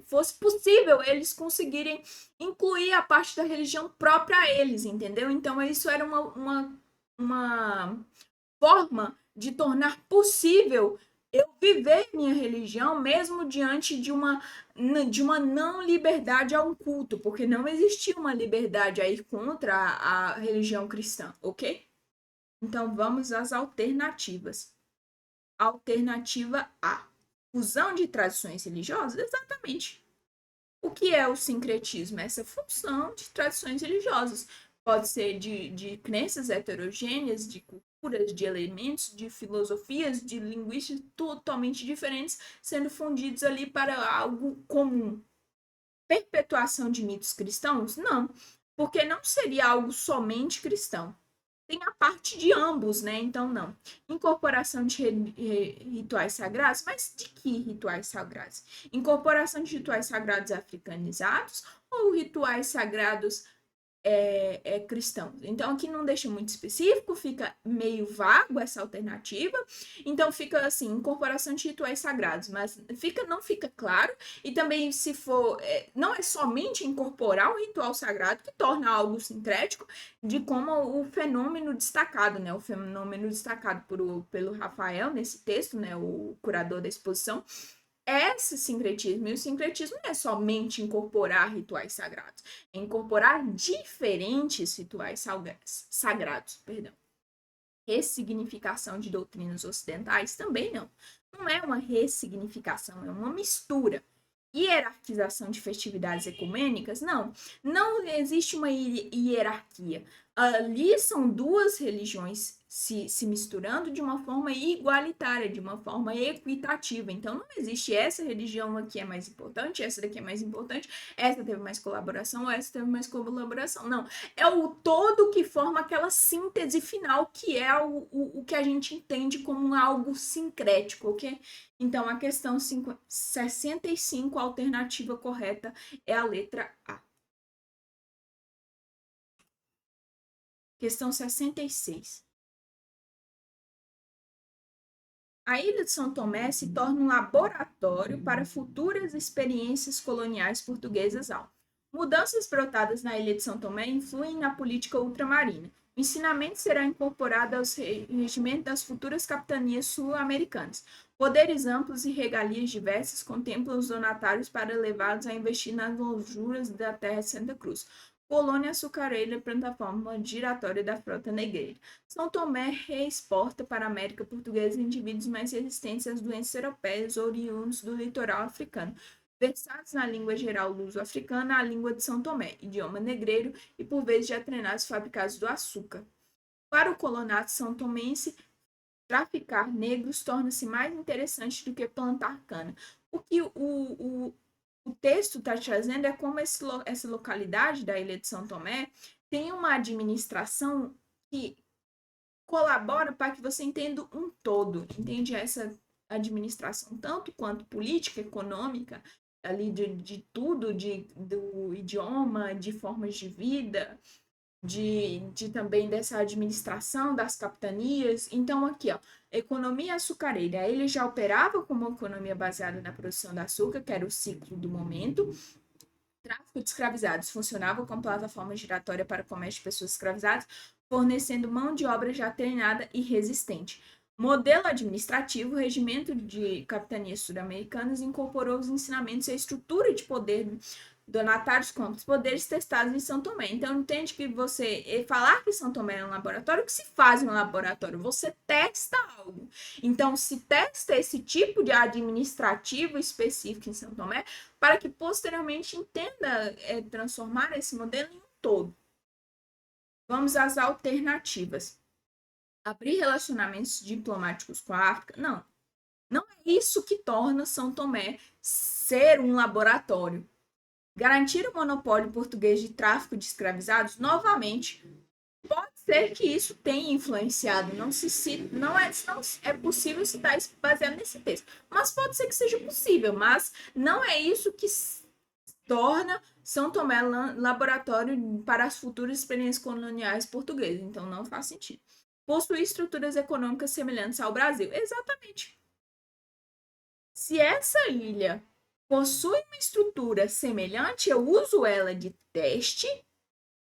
fosse possível eles conseguirem incluir a parte da religião própria a eles, entendeu? Então, isso era uma forma de tornar possível eu viver minha religião mesmo diante de uma não liberdade a um culto, porque não existia uma liberdade a ir contra a religião cristã, ok? Então vamos às alternativas. Alternativa A: fusão de tradições religiosas? Exatamente. O que é o sincretismo? Essa função de tradições religiosas. Pode ser de crenças heterogêneas, de culturas, de elementos, de filosofias, de linguísticas totalmente diferentes, sendo fundidos ali para algo comum. Perpetuação de mitos cristãos? Não, porque não seria algo somente cristão. Tem a parte de ambos, né? Então, não. Incorporação de rituais sagrados? Mas de que rituais sagrados? Incorporação de rituais sagrados africanizados ou rituais sagrados cristãos? Então, aqui não deixa muito específico, fica meio vago essa alternativa. Então, fica assim, incorporação de rituais sagrados, mas não fica claro. E também, se for, não é somente incorporar um ritual sagrado que torna algo sincrético, de como o fenômeno destacado, né? O fenômeno destacado pelo Rafael nesse texto, né? O curador da exposição, esse sincretismo. E o sincretismo não é somente incorporar rituais sagrados, é incorporar diferentes rituais sagrados, perdão. Ressignificação de doutrinas ocidentais? Também não. Não é uma ressignificação, é uma mistura. Hierarquização de festividades ecumênicas? Não. Não existe uma hierarquia. Ali são duas religiões se misturando de uma forma igualitária, de uma forma equitativa. Então, não existe essa religião aqui é mais importante, essa daqui é mais importante, essa teve mais colaboração, essa teve mais colaboração. Não. É o todo que forma aquela síntese final, que é o que a gente entende como algo sincrético, ok? Então, a questão 65, a alternativa correta é a letra A. Questão 66. A Ilha de São Tomé se torna um laboratório para futuras experiências coloniais portuguesas. Mudanças brotadas na Ilha de São Tomé influem na política ultramarina. O ensinamento será incorporado aos regimentos das futuras capitanias sul-americanas. Poderes amplos e regalias diversas contemplam os donatários para levá-los a investir nas lonjuras da terra de Santa Cruz. Colônia açucareira, plataforma giratória da frota negreira. São Tomé reexporta para a América Portuguesa indivíduos mais resistentes às doenças europeias oriundos do litoral africano, versados na língua geral luso-africana, a língua de São Tomé, idioma negreiro e por vezes já treinados fabricados do açúcar. Para o colonato são tomense, traficar negros torna-se mais interessante do que plantar cana. O que o texto está trazendo é como essa localidade da Ilha de São Tomé tem uma administração que colabora para que você entenda um todo, entende essa administração, tanto quanto política, econômica, ali de tudo, do idioma, de formas de vida, de também dessa administração das capitanias. Então, aqui, ó, economia açucareira. Ele já operava como uma economia baseada na produção de açúcar, que era o ciclo do momento. Tráfico de escravizados funcionava como plataforma giratória para o comércio de pessoas escravizadas, fornecendo mão de obra já treinada e resistente. Modelo administrativo, o regimento de capitanias sul-americanas incorporou os ensinamentos e a estrutura de poder donatários com amplos poderes testados em São Tomé. Então, entende que você falar que São Tomé é um laboratório, o que se faz em um laboratório? Você testa algo. Então, se testa esse tipo de administrativo específico em São Tomé para que posteriormente entenda transformar esse modelo em um todo. Vamos às alternativas. Abrir relacionamentos diplomáticos com a África? Não. Não é isso que torna São Tomé ser um laboratório. Garantir o monopólio português de tráfico de escravizados? Novamente, pode ser que isso tenha influenciado. Não é possível citar isso baseado nesse texto. Mas pode ser que seja possível. Mas não é isso que torna São Tomé laboratório para as futuras experiências coloniais portuguesas. Então, não faz sentido. Possuir estruturas econômicas semelhantes ao Brasil. Exatamente. Se essa ilha possui uma estrutura semelhante, eu uso ela de teste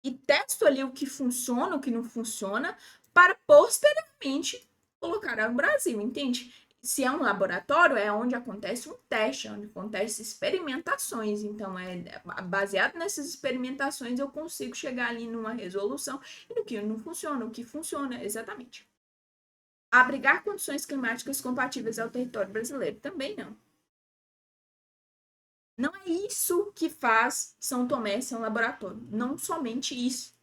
e testo ali o que funciona, o que não funciona, para posteriormente colocar no Brasil, entende? Se é um laboratório, é onde acontece um teste, é onde acontecem experimentações. Então, baseado nessas experimentações, eu consigo chegar ali numa resolução e no que não funciona, o que funciona, exatamente. Abrigar condições climáticas compatíveis ao território brasileiro? Também não. Não é isso que faz São Tomé ser um laboratório. Não somente isso.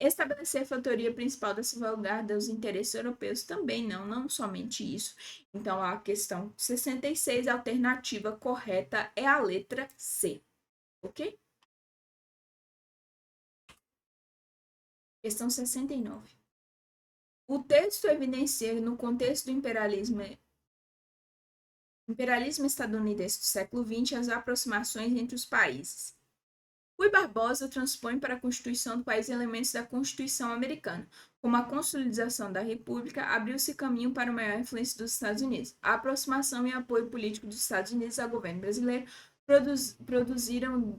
Estabelecer a fatoria principal da salvaguarda dos interesses europeus? Também não. Não somente isso. Então, a questão 66, a alternativa correta é a letra C. Ok? Questão 69. O texto evidencia, no contexto do imperialismo estadunidense do século XX, as aproximações entre os países. Rui Barbosa transpõe para a Constituição do país elementos da Constituição americana, como a consolidação da República, abriu-se caminho para a maior influência dos Estados Unidos. A aproximação e apoio político dos Estados Unidos ao governo brasileiro produziram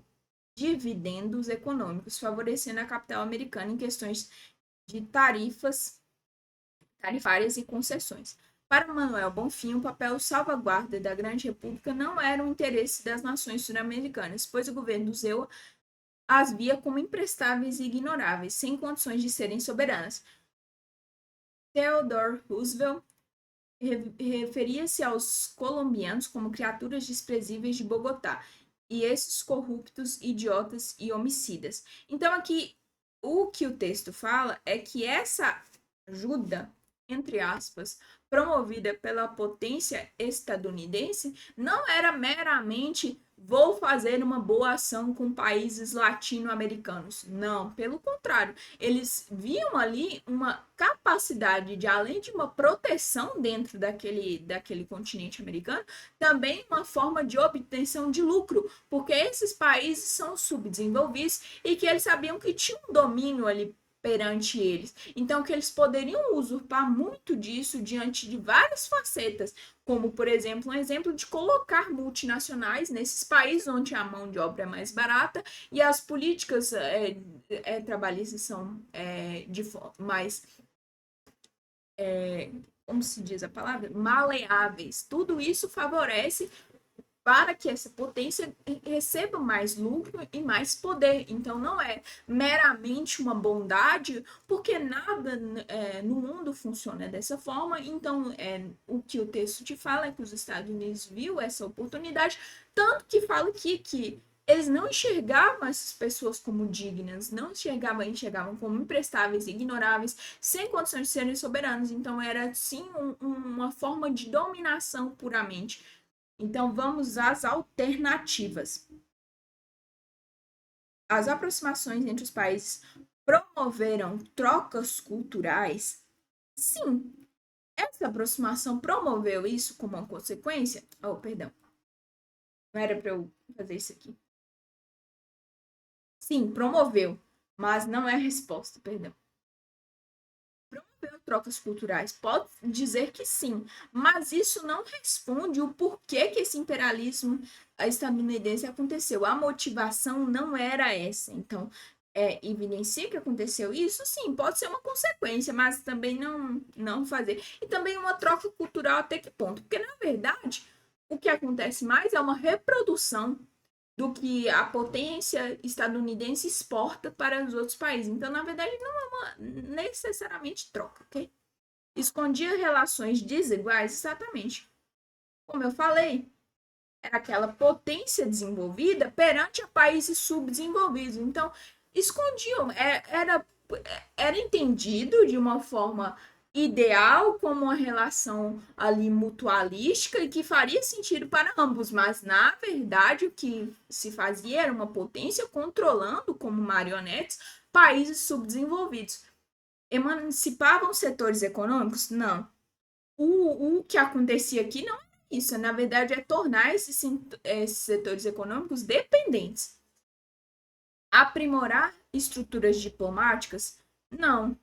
dividendos econômicos, favorecendo a capital americana em questões de tarifárias e concessões. Para Manuel Bonfim, o papel salvaguarda da Grande República não era o interesse das nações sul-americanas, pois o governo do ZEUA as via como imprestáveis e ignoráveis, sem condições de serem soberanas. Theodore Roosevelt referia-se aos colombianos como criaturas desprezíveis de Bogotá, e esses corruptos, idiotas e homicidas. Então, aqui, o que o texto fala é que essa ajuda, entre aspas, promovida pela potência estadunidense, não era meramente vou fazer uma boa ação com países latino-americanos. Não, pelo contrário, eles viam ali uma capacidade de, além de uma proteção dentro daquele continente americano, também uma forma de obtenção de lucro, porque esses países são subdesenvolvidos e que eles sabiam que tinha um domínio ali perante eles. Então, que eles poderiam usurpar muito disso diante de várias facetas, como, por exemplo, um exemplo de colocar multinacionais nesses países onde a mão de obra é mais barata e as políticas trabalhistas são de mais, como se diz a palavra? Maleáveis. Tudo isso favorece para que essa potência receba mais lucro e mais poder. Então, não é meramente uma bondade, porque nada no mundo funciona dessa forma. Então, o que o texto te fala é que os Estados Unidos viu essa oportunidade, tanto que fala que eles não enxergavam essas pessoas como dignas, não enxergavam como imprestáveis, ignoráveis, sem condições de serem soberanos. Então, era, sim, uma forma de dominação puramente. Então, vamos às alternativas. As aproximações entre os países promoveram trocas culturais? Sim. Essa aproximação promoveu isso como uma consequência? Oh, perdão. Não era para eu fazer isso aqui. Sim, promoveu, mas não é a resposta, perdão. Promoveu trocas culturais? Pode dizer que sim, mas isso não responde o porquê que esse imperialismo estadunidense aconteceu. A motivação não era essa. Então, evidencia que aconteceu isso? Sim, pode ser uma consequência, mas também não fazer. E também uma troca cultural até que ponto? Porque, na verdade, o que acontece mais é uma reprodução do que a potência estadunidense exporta para os outros países. Então, na verdade, não é uma necessariamente troca, ok? Escondia relações desiguais, exatamente. Como eu falei, era aquela potência desenvolvida perante a países subdesenvolvidos. Então, escondiam, era entendido de uma forma ideal como uma relação ali mutualística e que faria sentido para ambos, mas na verdade o que se fazia era uma potência controlando como marionetes países subdesenvolvidos. Emancipavam setores econômicos? Não. O que acontecia aqui não é isso, na verdade é tornar esses setores econômicos dependentes. Aprimorar estruturas diplomáticas? Não.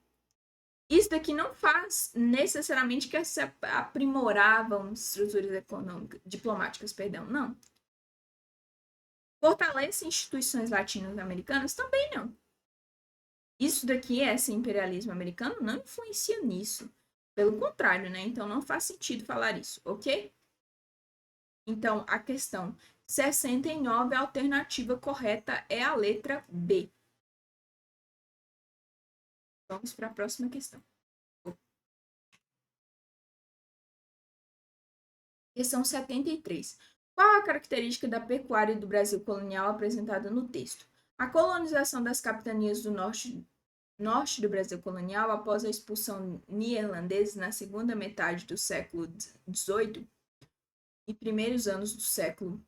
Isso daqui não faz necessariamente que se aprimoravam estruturas econômicas, diplomáticas, perdão, não. Fortalece instituições latino-americanas? Também não. Isso daqui, esse imperialismo americano, não influencia nisso. Pelo contrário, né? Então não faz sentido falar isso, ok? Então, a questão 69, a alternativa correta é a letra B. Vamos para a próxima questão. Questão 73. Qual a característica da pecuária do Brasil colonial apresentada no texto? A colonização das capitanias do norte do Brasil colonial após a expulsão neerlandesa na segunda metade do século XVIII e primeiros anos do século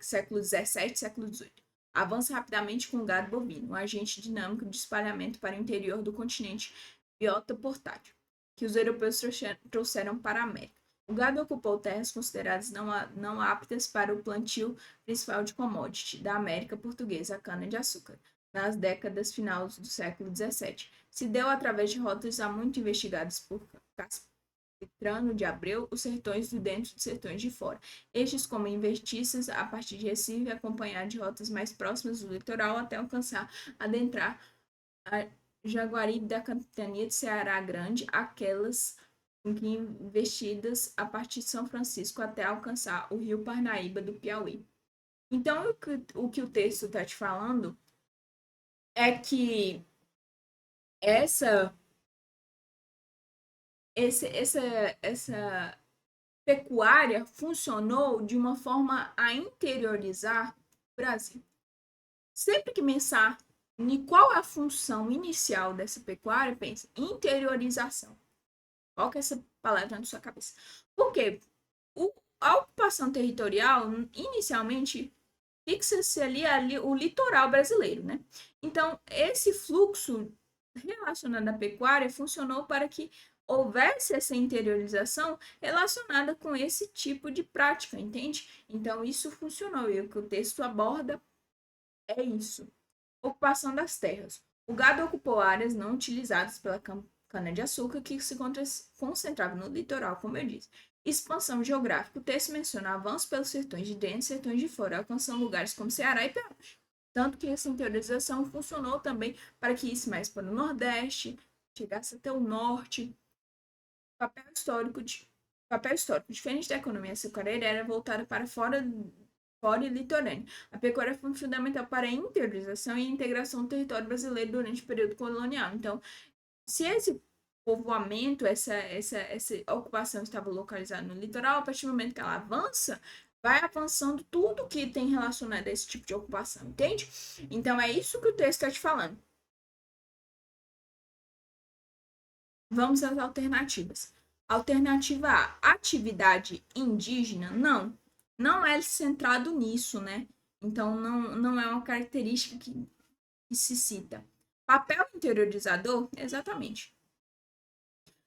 século XVII e século XVIII. Avança rapidamente com o gado bovino, um agente dinâmico de espalhamento para o interior do continente, biota portátil, que os europeus trouxeram para a América. O gado ocupou terras consideradas não aptas para o plantio principal de commodity da América Portuguesa, a cana-de-açúcar, nas décadas finais do século XVII. Se deu através de rotas há muito investigadas por Capistrano de Abreu, os sertões do dentro dos sertões de fora. Estes como investiças a partir de Recife, acompanhar de rotas mais próximas do litoral até alcançar, adentrar a Jaguaribe da capitania de Ceará Grande, aquelas investidas a partir de São Francisco até alcançar o rio Parnaíba do Piauí. Então, o que o texto está te falando é que essa pecuária funcionou de uma forma a interiorizar o Brasil. Sempre que pensar em qual é a função inicial dessa pecuária, pensa interiorização. Qual que é essa palavra na sua cabeça? Por quê? A ocupação territorial, inicialmente, fixa-se ali o litoral brasileiro, né? Então, esse fluxo relacionado à pecuária funcionou para que houvesse essa interiorização relacionada com esse tipo de prática, entende? Então, isso funcionou e o que o texto aborda é isso. Ocupação das terras. O gado ocupou áreas não utilizadas pela cana-de-açúcar que se concentrava no litoral, como eu disse. Expansão geográfica. O texto menciona avanço pelos sertões de dentro e sertões de fora, alcançando lugares como Ceará e Piauí. Tanto que essa interiorização funcionou também para que isso mais para o Nordeste, chegasse até o Norte. Papel histórico, diferente da economia açucareira, era voltada para fora e litorâneo. A pecuária foi fundamental para a interiorização e a integração do território brasileiro durante o período colonial. Então, se esse povoamento, essa ocupação estava localizada no litoral, a partir do momento que ela avança, vai avançando tudo que tem relacionado a esse tipo de ocupação, entende? Então, é isso que o texto está te falando. Vamos às alternativas. Alternativa A, atividade indígena? Não é centrado nisso, né? Então, não é uma característica que se cita. Papel interiorizador? Exatamente.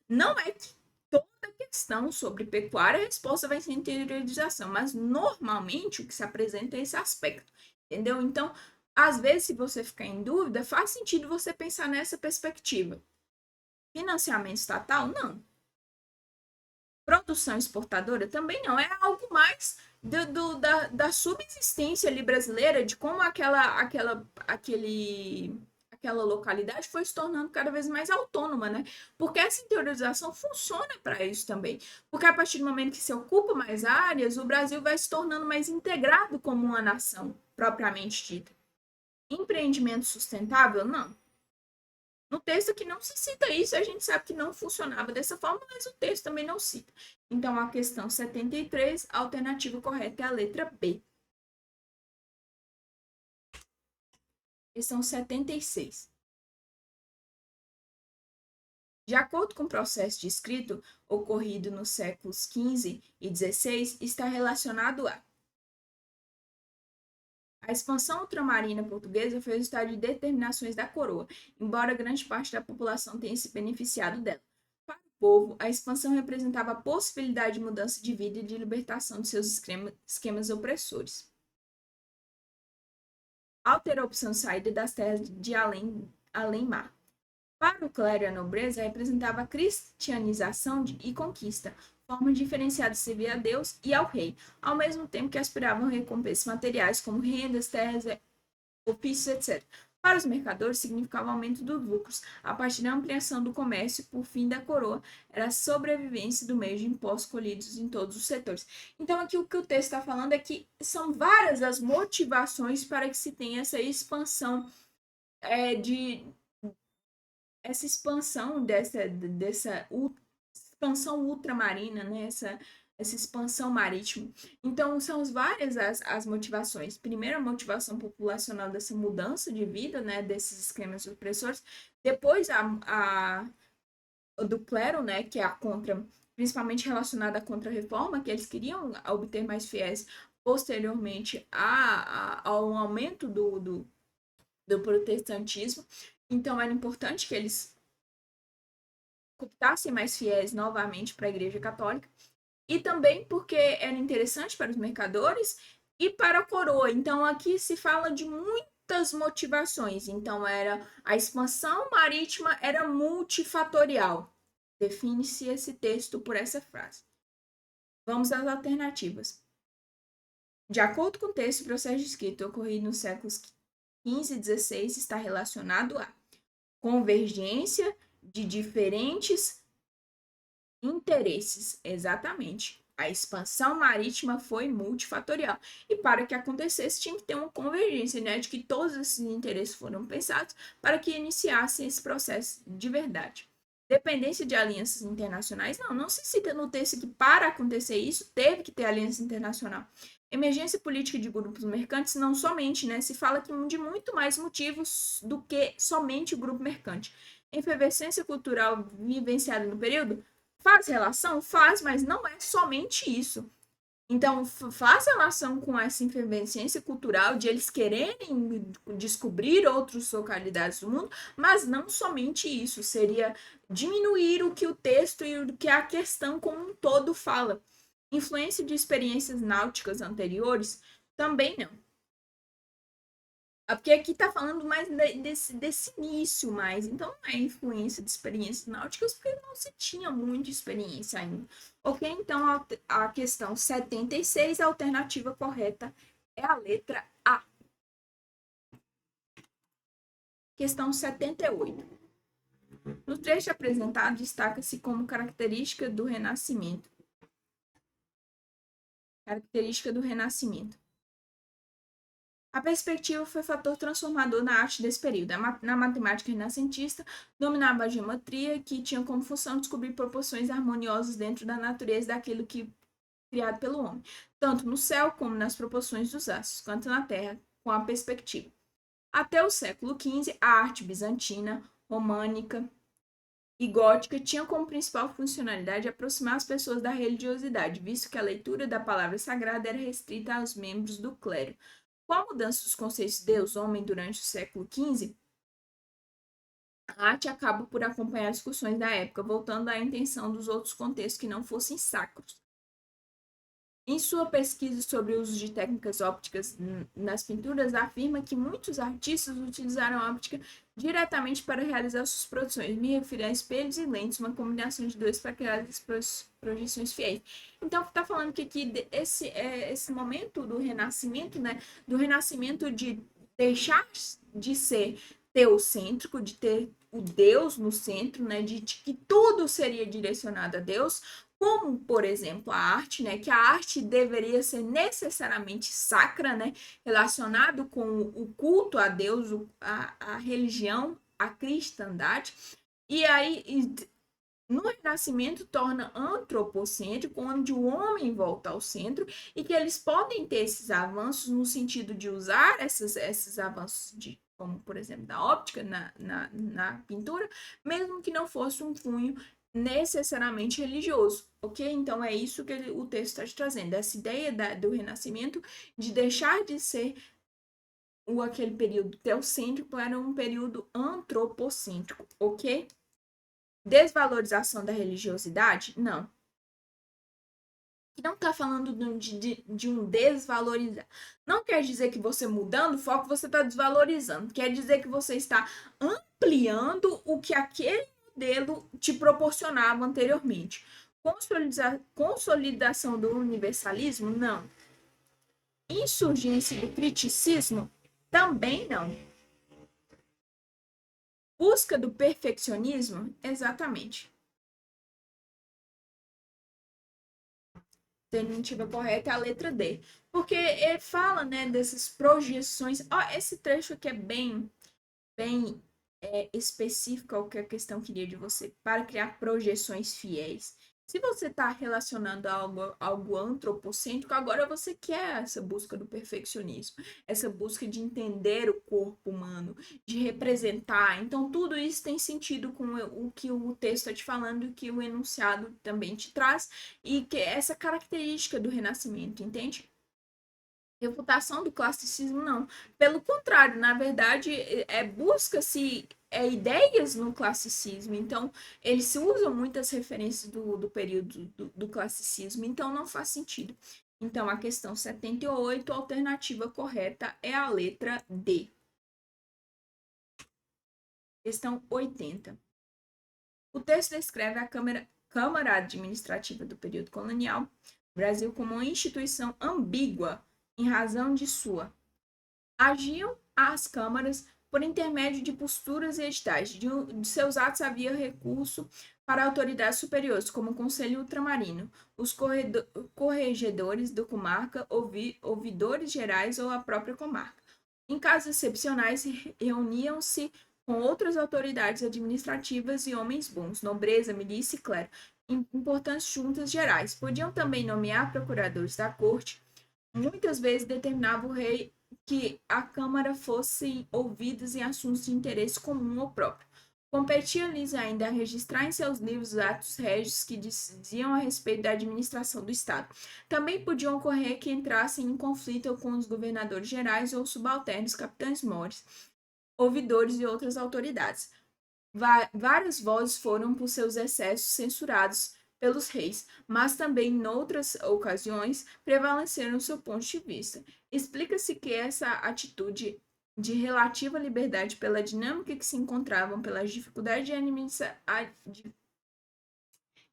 Não é que toda questão sobre pecuária a resposta vai ser interiorização, mas normalmente o que se apresenta é esse aspecto, entendeu? Então, às vezes, se você ficar em dúvida, faz sentido você pensar nessa perspectiva. Financiamento estatal? Não. Produção exportadora? Também não. É algo mais da subsistência ali brasileira, de como aquela aquela localidade foi se tornando cada vez mais autônoma, né? Porque essa interiorização funciona para isso também. Porque a partir do momento que se ocupa mais áreas, o Brasil vai se tornando mais integrado como uma nação, propriamente dita. Empreendimento sustentável? Não. No texto aqui não se cita isso, a gente sabe que não funcionava dessa forma, mas o texto também não cita. Então, a questão 73, a alternativa correta é a letra B. Questão 76. De acordo com o processo de escrito ocorrido nos séculos XV e XVI, está relacionado a expansão ultramarina portuguesa foi resultado de determinações da coroa, embora grande parte da população tenha se beneficiado dela. Para o povo, a expansão representava a possibilidade de mudança de vida e de libertação de seus esquemas opressores. Ao ter a opção de saída das terras de além-mar. Para o clero e a nobreza, representava a cristianização e conquista, forma diferenciada de servir a Deus e ao rei, ao mesmo tempo que aspiravam a recompensas materiais como rendas, terras, ofícios, etc. Para os mercadores, significava aumento dos lucros, a partir da ampliação do comércio, por fim da coroa, era a sobrevivência do meio de impostos colhidos em todos os setores. Então, aqui o que o texto está falando é que são várias as motivações para que se tenha essa expansão essa expansão dessa expansão ultramarina, né? Essa expansão marítima. Então, são várias as motivações. Primeiro, a motivação populacional dessa mudança de vida, né? Desses esquemas opressores. Depois, a do clero, né? Que é a contra, principalmente relacionada à contra-reforma, que eles queriam obter mais fiéis posteriormente ao aumento do protestantismo. Então, era importante que eles captassem mais fiéis novamente para a Igreja Católica. E também porque era interessante para os mercadores e para a coroa. Então, aqui se fala de muitas motivações. Então, a expansão marítima era multifatorial. Define-se esse texto por essa frase. Vamos às alternativas. De acordo com o texto, o processo de escrita ocorrido nos séculos XV e XVI está relacionado a convergência de diferentes interesses. Exatamente. A expansão marítima foi multifatorial. E para que acontecesse, tinha que ter uma convergência, né? De que todos esses interesses foram pensados para que iniciassem esse processo de verdade. Dependência de alianças internacionais? Não se cita no texto que para acontecer isso, teve que ter aliança internacional. Emergência política de grupos mercantes, não somente, né? Se fala que de muito mais motivos do que somente o grupo mercante. Efervescência cultural vivenciada no período? Faz relação? Faz, mas não é somente isso. Então, faz relação com essa efervescência cultural de eles quererem descobrir outras localidades do mundo, mas não somente isso. Seria diminuir o que o texto e o que a questão como um todo fala. Influência de experiências náuticas anteriores? Também não. Porque aqui está falando mais desse início, mais. Então, não é influência de experiências náuticas, porque não se tinha muita experiência ainda. Ok? Então, a questão 76, a alternativa correta é a letra A. Questão 78. No trecho apresentado, destaca-se como característica do Renascimento. Característica do Renascimento. A perspectiva foi fator transformador na arte desse período. Na matemática renascentista, dominava a geometria, que tinha como função descobrir proporções harmoniosas dentro da natureza daquilo que criado pelo homem, tanto no céu como nas proporções dos astros, quanto na terra, com a perspectiva. Até o século XV, a arte bizantina, românica e gótica tinham como principal funcionalidade aproximar as pessoas da religiosidade, visto que a leitura da palavra sagrada era restrita aos membros do clero. Com a mudança dos conceitos de Deus, homem, durante o século XV, a arte acaba por acompanhar discussões da época, voltando à intenção dos outros contextos que não fossem sacros. Em sua pesquisa sobre o uso de técnicas ópticas nas pinturas, afirma que muitos artistas utilizaram a óptica diretamente para realizar suas produções. Me refiro a espelhos e lentes, uma combinação de dois para criar as projeções fiéis. Então, está falando que aqui esse momento do Renascimento, né? Do Renascimento de deixar de ser teocêntrico, de ter o Deus no centro, né, de que tudo seria direcionado a Deus, como, por exemplo, a arte, né, que a arte deveria ser necessariamente sacra, né, relacionado com o culto a Deus, a religião, a cristandade. E aí, no Renascimento, torna antropocêntrico, onde o homem volta ao centro, e que eles podem ter esses avanços no sentido de usar esses avanços, como, por exemplo, da óptica na pintura, mesmo que não fosse um cunho necessariamente religioso, ok? Então, é isso que o texto está te trazendo, essa ideia do Renascimento de deixar de ser aquele período teocêntrico para um período antropocêntrico, ok? Desvalorização da religiosidade? Não. Não está falando de um desvalorizar. Não quer dizer que você mudando o foco, você está desvalorizando. Quer dizer que você está ampliando o que aquele modelo te proporcionava anteriormente. Consolidação do universalismo? Não. Insurgência do criticismo? Também não. Busca do perfeccionismo? Exatamente. Alternativa correta é a letra D. Porque ele fala, né, dessas projeções. Ó, esse trecho aqui é bem específico ao que a questão queria de você, para criar projeções fiéis. Se você está relacionando algo antropocêntrico, agora você quer essa busca do perfeccionismo, essa busca de entender o corpo humano, de representar. Então, tudo isso tem sentido com o que o texto está te falando e que o enunciado também te traz, e que é essa característica do Renascimento, entende? Refutação do classicismo, não. Pelo contrário, na verdade, busca-se ideias no classicismo. Então, eles se usam muitas referências do período do classicismo, então não faz sentido. Então, a questão 78, a alternativa correta é a letra D. Questão 80. O texto descreve a Câmara Administrativa do período colonial, Brasil como uma instituição ambígua em razão de sua. Agiam as câmaras por intermédio de posturas e editais. De seus atos havia recurso para autoridades superiores, como o Conselho Ultramarino, os corregedores da comarca, ouvidores gerais ou a própria comarca. Em casos excepcionais, reuniam-se com outras autoridades administrativas e homens bons, nobreza, milícia e clero, importantes juntas gerais. Podiam também nomear procuradores da corte. Muitas vezes determinava o rei que a Câmara fosse ouvidas em assuntos de interesse comum ou próprio. Competia-lhes ainda registrar em seus livros atos régios que diziam a respeito da administração do Estado. Também podiam ocorrer que entrassem em conflito com os governadores gerais ou subalternos, capitães-mores, ouvidores e outras autoridades. Várias vozes foram, por seus excessos, censurados pelos reis, mas também, em outras ocasiões, prevaleceram seu ponto de vista. Explica-se que essa atitude de relativa liberdade pela dinâmica que se encontravam, pelas dificuldades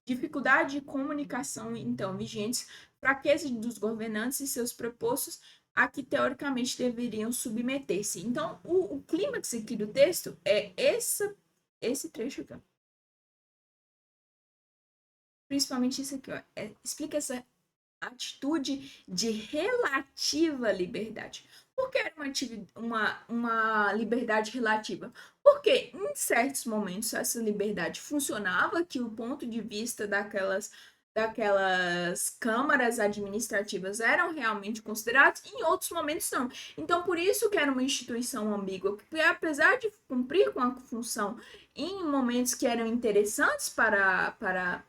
dificuldade de comunicação então vigentes, fraqueza dos governantes e seus propostos a que teoricamente deveriam submeter-se. Então, o clímax aqui do texto é esse trecho aqui, ó. Principalmente isso aqui, ó. Explica essa atitude de relativa liberdade. Por que era uma liberdade relativa? Porque em certos momentos essa liberdade funcionava, que o ponto de vista daquelas câmaras administrativas eram realmente considerados, em outros momentos não. Então, por isso que era uma instituição ambígua, porque apesar de cumprir com a função em momentos que eram interessantes para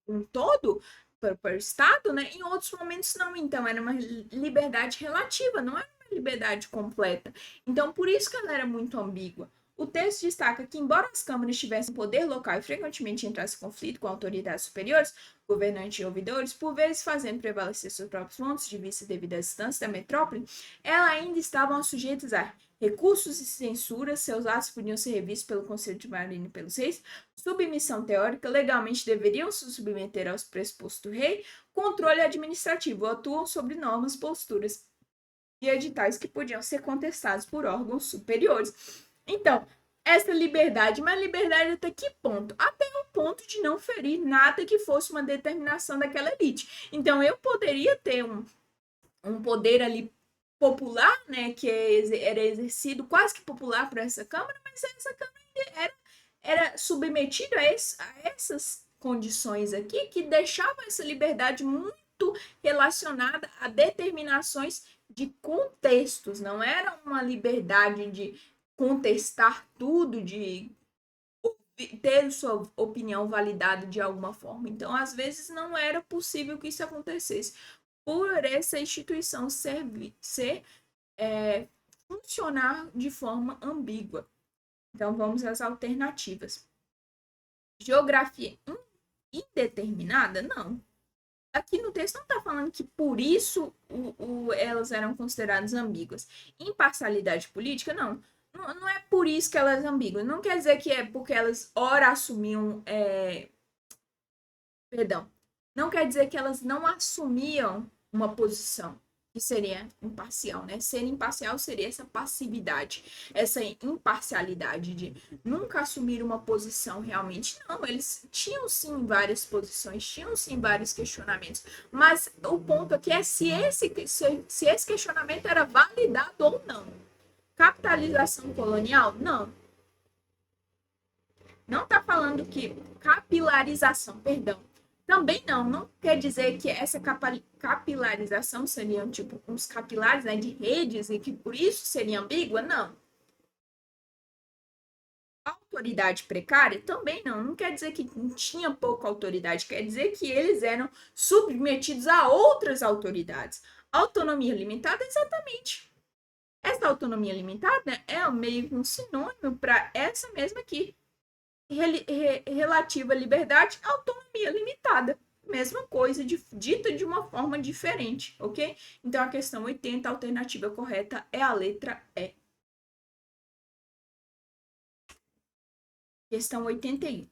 um todo, para o Estado, né? Em outros momentos não. Então, era uma liberdade relativa, não era uma liberdade completa. Então, por isso que ela era muito ambígua. O texto destaca que, embora as câmaras tivessem poder local e frequentemente entrassem em conflito com autoridades superiores, governantes e ouvidores, por vezes fazendo prevalecer seus próprios pontos de vista devido à distância da metrópole, elas ainda estavam sujeitas a recursos e censura, seus atos podiam ser revistos pelo Conselho de Marinha e pelos reis, submissão teórica, legalmente deveriam se submeter aos pressupostos do rei, controle administrativo, atuam sobre normas, posturas e editais que podiam ser contestados por órgãos superiores. Então, essa liberdade, mas liberdade até que ponto? Até o ponto de não ferir nada que fosse uma determinação daquela elite. Então, eu poderia ter um poder ali popular, né, que era exercido quase que popular para essa Câmara, mas essa Câmara era submetida a essas condições aqui que deixavam essa liberdade muito relacionada a determinações de contextos, não era uma liberdade de contestar tudo, de ter sua opinião validada de alguma forma. Então, às vezes, não era possível que isso acontecesse por essa instituição funcionar de forma ambígua. Então, vamos às alternativas. Geografia indeterminada? Não. Aqui no texto não está falando que por isso elas eram consideradas ambíguas. Imparcialidade política? Não. Não é por isso que elas são ambíguas. Não quer dizer que é porque elas ora assumiam. Perdão. Não quer dizer que elas não assumiam uma posição que seria imparcial, né? Ser imparcial seria essa passividade, essa imparcialidade de nunca assumir uma posição realmente. Não, eles tinham sim várias posições, tinham sim vários questionamentos, mas o ponto aqui é se esse questionamento era validado ou não. Capitalização colonial? Não. Não está falando que capilarização, perdão, também não quer dizer que essa capilarização seriam tipo uns capilares, né, de redes e que por isso seria ambígua, não. Autoridade precária também não quer dizer que tinha pouca autoridade, quer dizer que eles eram submetidos a outras autoridades. Autonomia limitada, exatamente. Essa autonomia limitada é meio que um sinônimo para essa mesma aqui. Relativa à liberdade, autonomia limitada. Mesma coisa, dita de uma forma diferente, ok? Então, a questão 80, a alternativa correta é a letra E. Questão 81.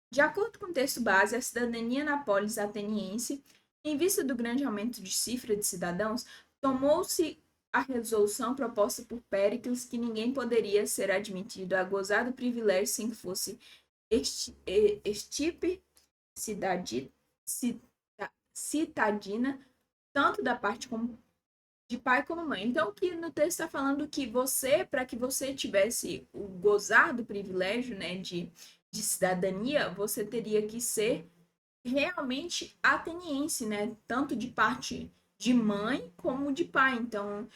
De acordo com o texto base, a cidadania na polis ateniense, em vista do grande aumento de cifra de cidadãos, tomou-se a resolução proposta por Péricles que ninguém poderia ser admitido a gozar do privilégio sem que fosse estipe citadina, tanto da parte como de pai como mãe. Então, o que no texto está falando que você, para que você tivesse o gozar do privilégio, né, de cidadania, você teria que ser realmente ateniense, né, tanto de parte de mãe como de pai. Então,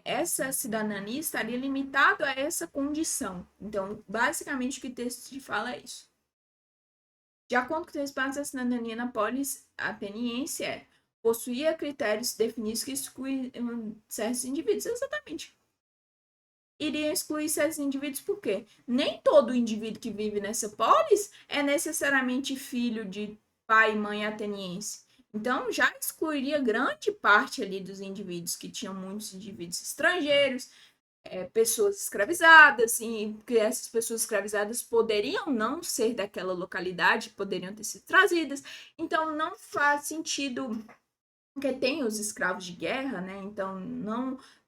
essa cidadania estaria limitada a essa condição. Então, basicamente, o que o texto te fala é isso. De acordo com os espaços da cidadania na polis ateniense, possuía critérios definidos que excluíam certos indivíduos. Exatamente. Iria excluir certos indivíduos por quê? Nem todo indivíduo que vive nessa polis é necessariamente filho de pai e mãe ateniense. Então, já excluiria grande parte ali dos indivíduos, que tinham muitos indivíduos estrangeiros, pessoas escravizadas, e que essas pessoas escravizadas poderiam não ser daquela localidade, poderiam ter sido trazidas. Então, não faz sentido, porque tem os escravos de guerra, né? Então,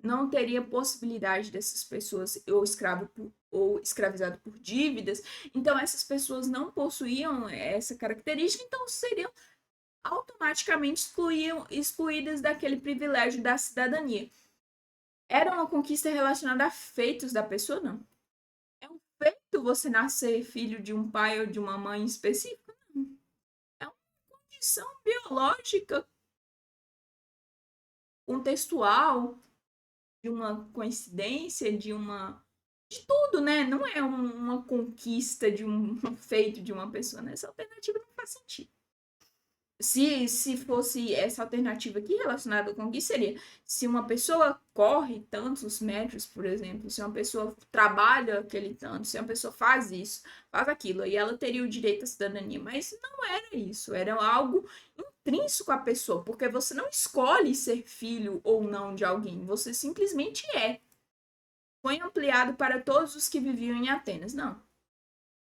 não teria possibilidade dessas pessoas, ou escravizado por dívidas. Então, essas pessoas não possuíam essa característica, então seriam automaticamente excluídas daquele privilégio da cidadania. Era uma conquista relacionada a feitos da pessoa? Não. É um feito você nascer filho de um pai ou de uma mãe específica? Não. É uma condição biológica, contextual, de uma coincidência, de tudo, né? Não é uma conquista de um feito de uma pessoa, né? Essa alternativa não faz sentido. Se fosse essa alternativa aqui relacionada com o que seria? Se uma pessoa corre tantos metros, por exemplo, se uma pessoa trabalha aquele tanto, se uma pessoa faz isso, faz aquilo, aí ela teria o direito à cidadania. Mas não era isso, era algo intrínseco à pessoa, porque você não escolhe ser filho ou não de alguém, você simplesmente é. Foi ampliado para todos os que viviam em Atenas. Não.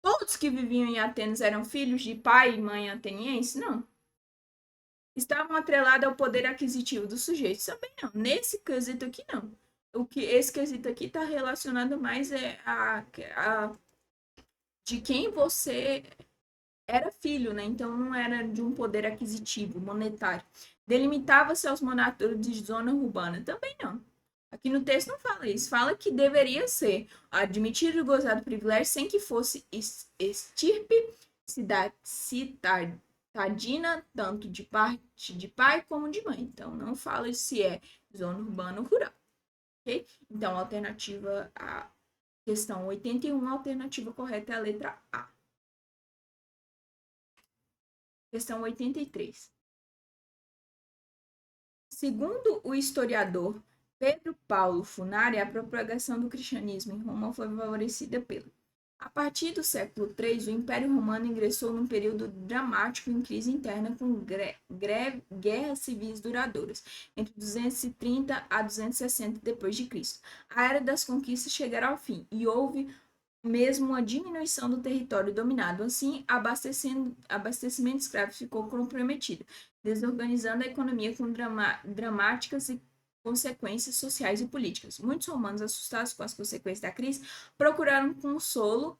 Todos que viviam em Atenas eram filhos de pai e mãe ateniense? Não. estavam atreladas ao poder aquisitivo dos sujeitos. Também não. Nesse quesito aqui, não. Esse quesito aqui está relacionado mais a de quem você era filho, né? Então não era de um poder aquisitivo, monetário. Delimitava-se aos moradores de zona urbana. Também não. Aqui no texto não fala isso. Fala que deveria ser admitido e gozado privilégio sem que fosse estirpe citadina, tanto de parte de pai como de mãe. Então não fala se é zona urbana ou rural. Ok? Então a alternativa A, questão 81, a alternativa correta é a letra A. Questão 83. Segundo o historiador Pedro Paulo Funari, a propagação do cristianismo em Roma foi favorecida pelo. A partir do século III, o Império Romano ingressou num período dramático em crise interna com guerras civis duradouras, entre 230 a 260 d.C. A era das conquistas chegara ao fim e houve mesmo uma diminuição do território dominado. Assim, abastecimento de escravos ficou comprometido, desorganizando a economia com dramáticas e consequências sociais e políticas. Muitos romanos, assustados com as consequências da crise, procuraram consolo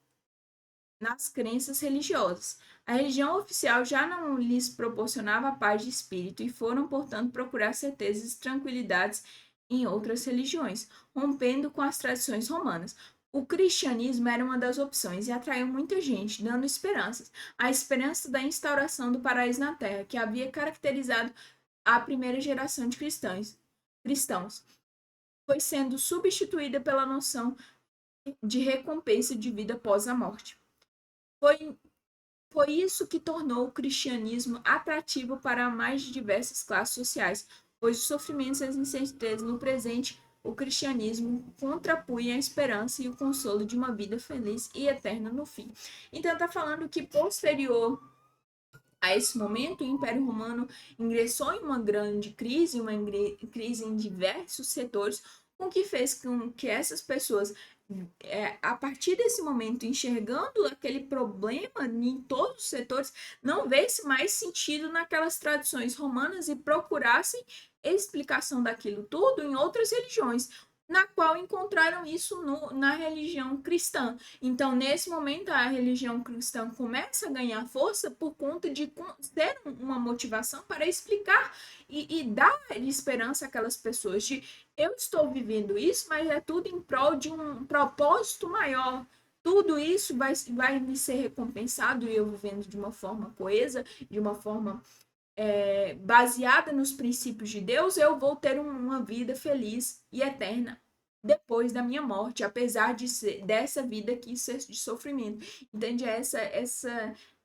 nas crenças religiosas. A religião oficial já não lhes proporcionava paz de espírito e foram, portanto, procurar certezas e tranquilidades em outras religiões, rompendo com as tradições romanas. O cristianismo era uma das opções e atraiu muita gente, dando esperanças. A esperança da instauração do paraíso na terra, que havia caracterizado a primeira geração de cristãos, foi sendo substituída pela noção de recompensa de vida após a morte. Foi isso que tornou o cristianismo atrativo para mais diversas classes sociais, pois os sofrimentos e as incertezas no presente, o cristianismo contrapunha a esperança e o consolo de uma vida feliz e eterna no fim. Então está falando que posterior a esse momento, o Império Romano ingressou em uma grande crise, uma crise em diversos setores, o que fez com que essas pessoas, a partir desse momento, enxergando aquele problema em todos os setores, não vesse mais sentido naquelas tradições romanas e procurassem explicação daquilo tudo em outras religiões, na qual encontraram isso na religião cristã. Então, nesse momento, a religião cristã começa a ganhar força por conta de ter uma motivação para explicar e dar esperança àquelas pessoas de eu estou vivendo isso, mas é tudo em prol de um propósito maior. Tudo isso vai me ser recompensado e eu vivendo de uma forma coesa, de uma forma baseada nos princípios de Deus, eu vou ter uma vida feliz e eterna depois da minha morte, apesar dessa vida aqui ser de sofrimento. Entende? Essa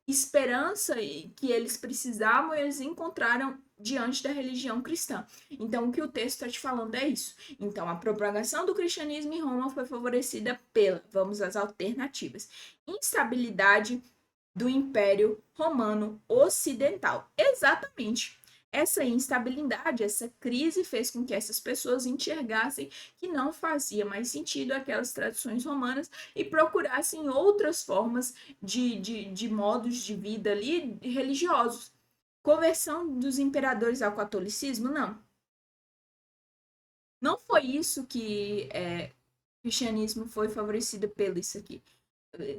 esperança que eles precisavam, eles encontraram diante da religião cristã. Então, o que o texto está te falando é isso. Então, a propagação do cristianismo em Roma foi favorecida vamos às alternativas, instabilidade do Império Romano Ocidental. Exatamente. Essa instabilidade, essa crise fez com que essas pessoas enxergassem que não fazia mais sentido aquelas tradições romanas e procurassem outras formas de modos de vida ali religiosos. Conversão dos imperadores ao catolicismo? Não. Não foi isso que o cristianismo foi favorecido pelo isso aqui.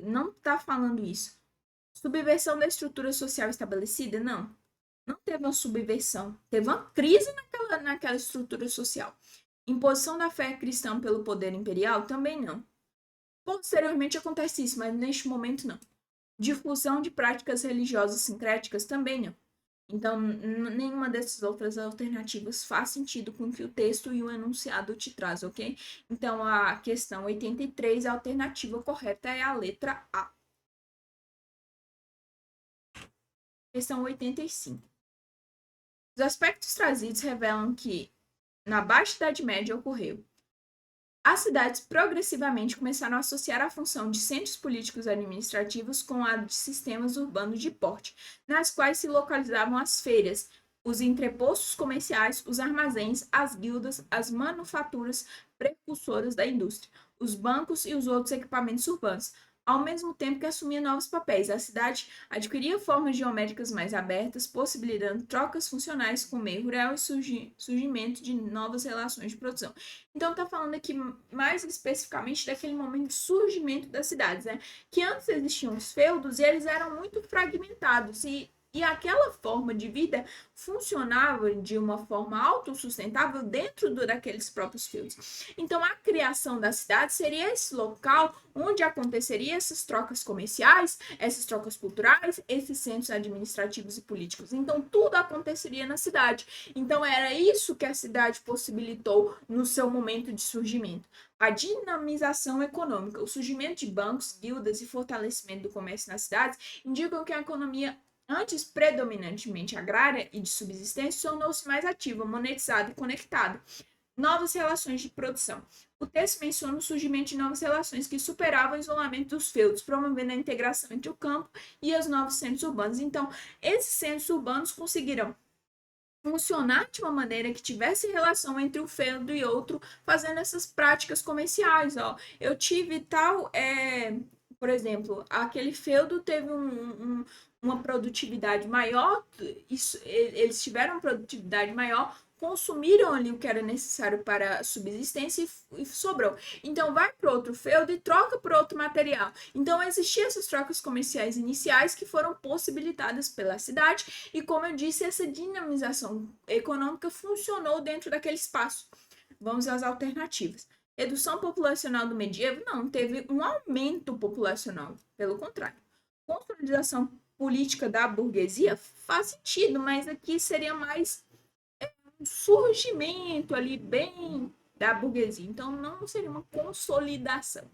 Não está falando isso. Subversão da estrutura social estabelecida? Não. Não teve uma subversão. Teve uma crise naquela estrutura social. Imposição da fé cristã pelo poder imperial? Também não. Posteriormente acontece isso, mas neste momento não. Difusão de práticas religiosas sincréticas? Também não. Então, nenhuma dessas outras alternativas faz sentido com o que o texto e o enunciado te traz, ok? Então, a questão 83, a alternativa correta é a letra A. Questão 85. Os aspectos trazidos revelam que, na Baixa Idade Média, ocorreu. As cidades progressivamente começaram a associar a função de centros políticos administrativos com a de sistemas urbanos de porte, nas quais se localizavam as feiras, os entrepostos comerciais, os armazéns, as guildas, as manufaturas precursoras da indústria, os bancos e os outros equipamentos urbanos. ao mesmo tempo que assumia novos papéis. A cidade adquiria formas geométricas mais abertas, possibilitando trocas funcionais com o meio rural e surgimento de novas relações de produção. Então, está falando aqui mais especificamente daquele momento de surgimento das cidades, né? Que antes existiam os feudos e eles eram muito fragmentados e aquela forma de vida funcionava de uma forma autossustentável dentro daqueles próprios feudos. Então, a criação da cidade seria esse local onde aconteceriam essas trocas comerciais, essas trocas culturais, esses centros administrativos e políticos. Então, tudo aconteceria na cidade. Então, era isso que a cidade possibilitou no seu momento de surgimento. A dinamização econômica, o surgimento de bancos, guildas e fortalecimento do comércio nas cidades indicam que a economia antes predominantemente agrária e de subsistência, tornou-se mais ativa, monetizada e conectada. Novas relações de produção. O texto menciona o surgimento de novas relações que superavam o isolamento dos feudos, promovendo a integração entre o campo e os novos centros urbanos. Então, esses centros urbanos conseguiram funcionar de uma maneira que tivesse relação entre um feudo e outro, fazendo essas práticas comerciais. Ó. Eu tive tal, por exemplo, aquele feudo teve uma produtividade maior, eles tiveram produtividade maior, consumiram ali o que era necessário para a subsistência e sobrou. Então vai para outro feudo e troca por outro material. Então existiam essas trocas comerciais iniciais que foram possibilitadas pela cidade e, como eu disse, essa dinamização econômica funcionou dentro daquele espaço. Vamos às alternativas. Redução populacional do medievo? Não, teve um aumento populacional, pelo contrário. Consolidação política da burguesia? Faz sentido, mas aqui seria mais um surgimento ali bem da burguesia. Então, não seria uma consolidação.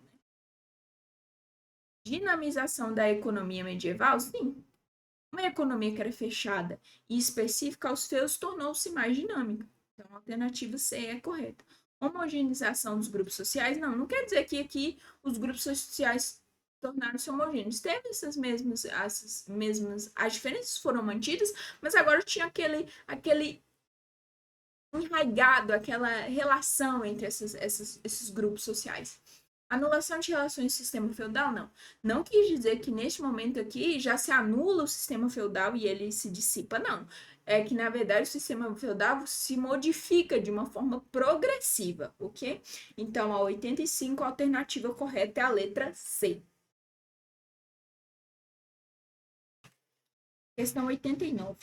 Dinamização da economia medieval? Sim. Uma economia que era fechada e específica aos feudos tornou-se mais dinâmica. Então, a alternativa C é correta. Homogeneização dos grupos sociais? Não, não quer dizer que aqui os grupos sociais tornaram-se homogêneos. Teve essas mesmas, as diferenças foram mantidas, mas agora tinha aquele enraigado, aquela relação entre esses grupos sociais. Anulação de relações no sistema feudal, não. Não quis dizer que neste momento aqui já se anula o sistema feudal e ele se dissipa, não. É que, na verdade, o sistema feudal se modifica de uma forma progressiva, ok? Então, a 85, a alternativa correta é a letra C. Questão 89.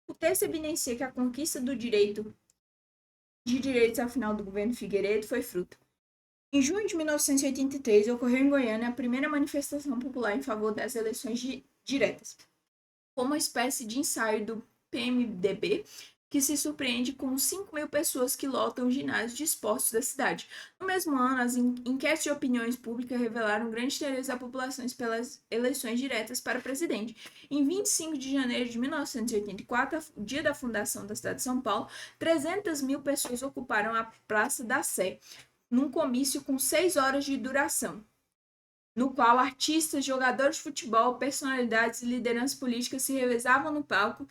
O texto evidencia que a conquista de direitos ao final do governo Figueiredo foi fruto. Em junho de 1983, ocorreu em Goiânia a primeira manifestação popular em favor das eleições diretas, como uma espécie de ensaio do PMDB, que se surpreende com 5.000 pessoas que lotam ginásios de esportes da cidade. No mesmo ano, as enquetes de opiniões públicas revelaram grande interesse da população pelas eleições diretas para presidente. Em 25 de janeiro de 1984, dia da fundação da cidade de São Paulo, 300.000 pessoas ocuparam a Praça da Sé, num comício com 6 horas de duração, no qual artistas, jogadores de futebol, personalidades e lideranças políticas se revezavam no palco,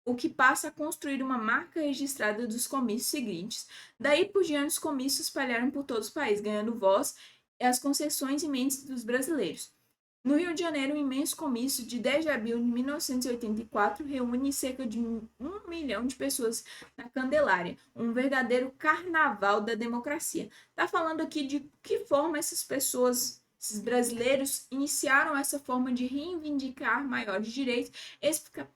o que passa a construir uma marca registrada dos comícios seguintes. Daí por diante, os comícios espalharam por todo o país, ganhando voz às concessões em mentes dos brasileiros. No Rio de Janeiro, um imenso comício de 10 de abril de 1984 reúne cerca de 1 milhão de pessoas na Candelária, um verdadeiro carnaval da democracia. Está falando aqui de que forma essas pessoas, esses brasileiros, iniciaram essa forma de reivindicar maiores direitos,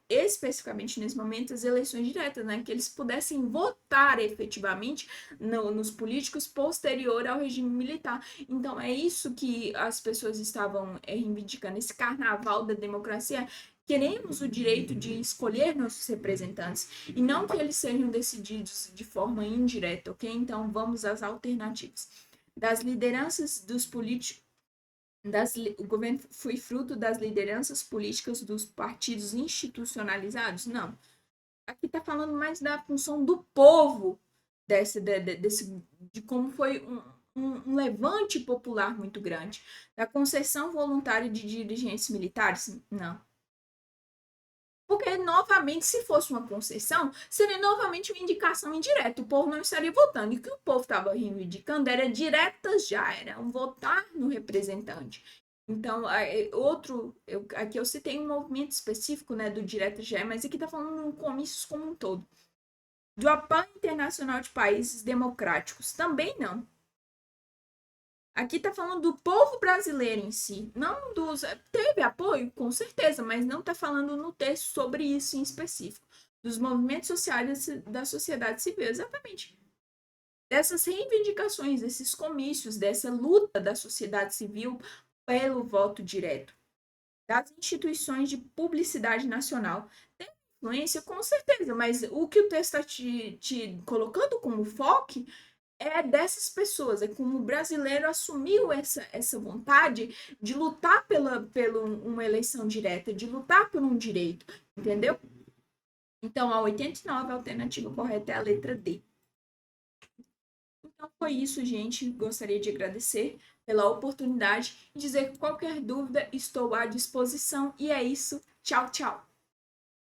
especificamente nesse momento, as eleições diretas, né? Que eles pudessem votar efetivamente nos políticos posterior ao regime militar. Então, é isso que as pessoas estavam reivindicando, esse carnaval da democracia. Queremos o direito de escolher nossos representantes e não que eles sejam decididos de forma indireta, ok? Então, vamos às alternativas. Das lideranças dos políticos, o governo foi fruto das lideranças políticas dos partidos institucionalizados? Não. Aqui está falando mais da função do povo, de como foi um levante popular muito grande. Da concessão voluntária de dirigentes militares? Não. Porque, novamente, se fosse uma concessão, seria novamente uma indicação indireta. O povo não estaria votando. E o que o povo estava reivindicando era diretas já, era um votar no representante. Então, aqui eu citei um movimento específico, né, do Direto Já, mas aqui tá falando de comícios como um todo. Do apoio internacional de países democráticos, também não. Aqui tá falando do povo brasileiro em si, não dos... Teve apoio, com certeza, mas não tá falando no texto sobre isso em específico. Dos movimentos sociais da sociedade civil, exatamente. Dessas reivindicações, desses comícios, dessa luta da sociedade civil pelo voto direto, das instituições de publicidade nacional. Tem influência, com certeza, mas o que o texto está te colocando como foco é dessas pessoas, é como o brasileiro assumiu essa vontade de lutar pela uma eleição direta, de lutar por um direito, entendeu? Então, a 89, a alternativa correta é a letra D. Então, foi isso, gente. Gostaria de agradecer pela oportunidade e dizer que qualquer dúvida estou à disposição. E é isso. Tchau, tchau.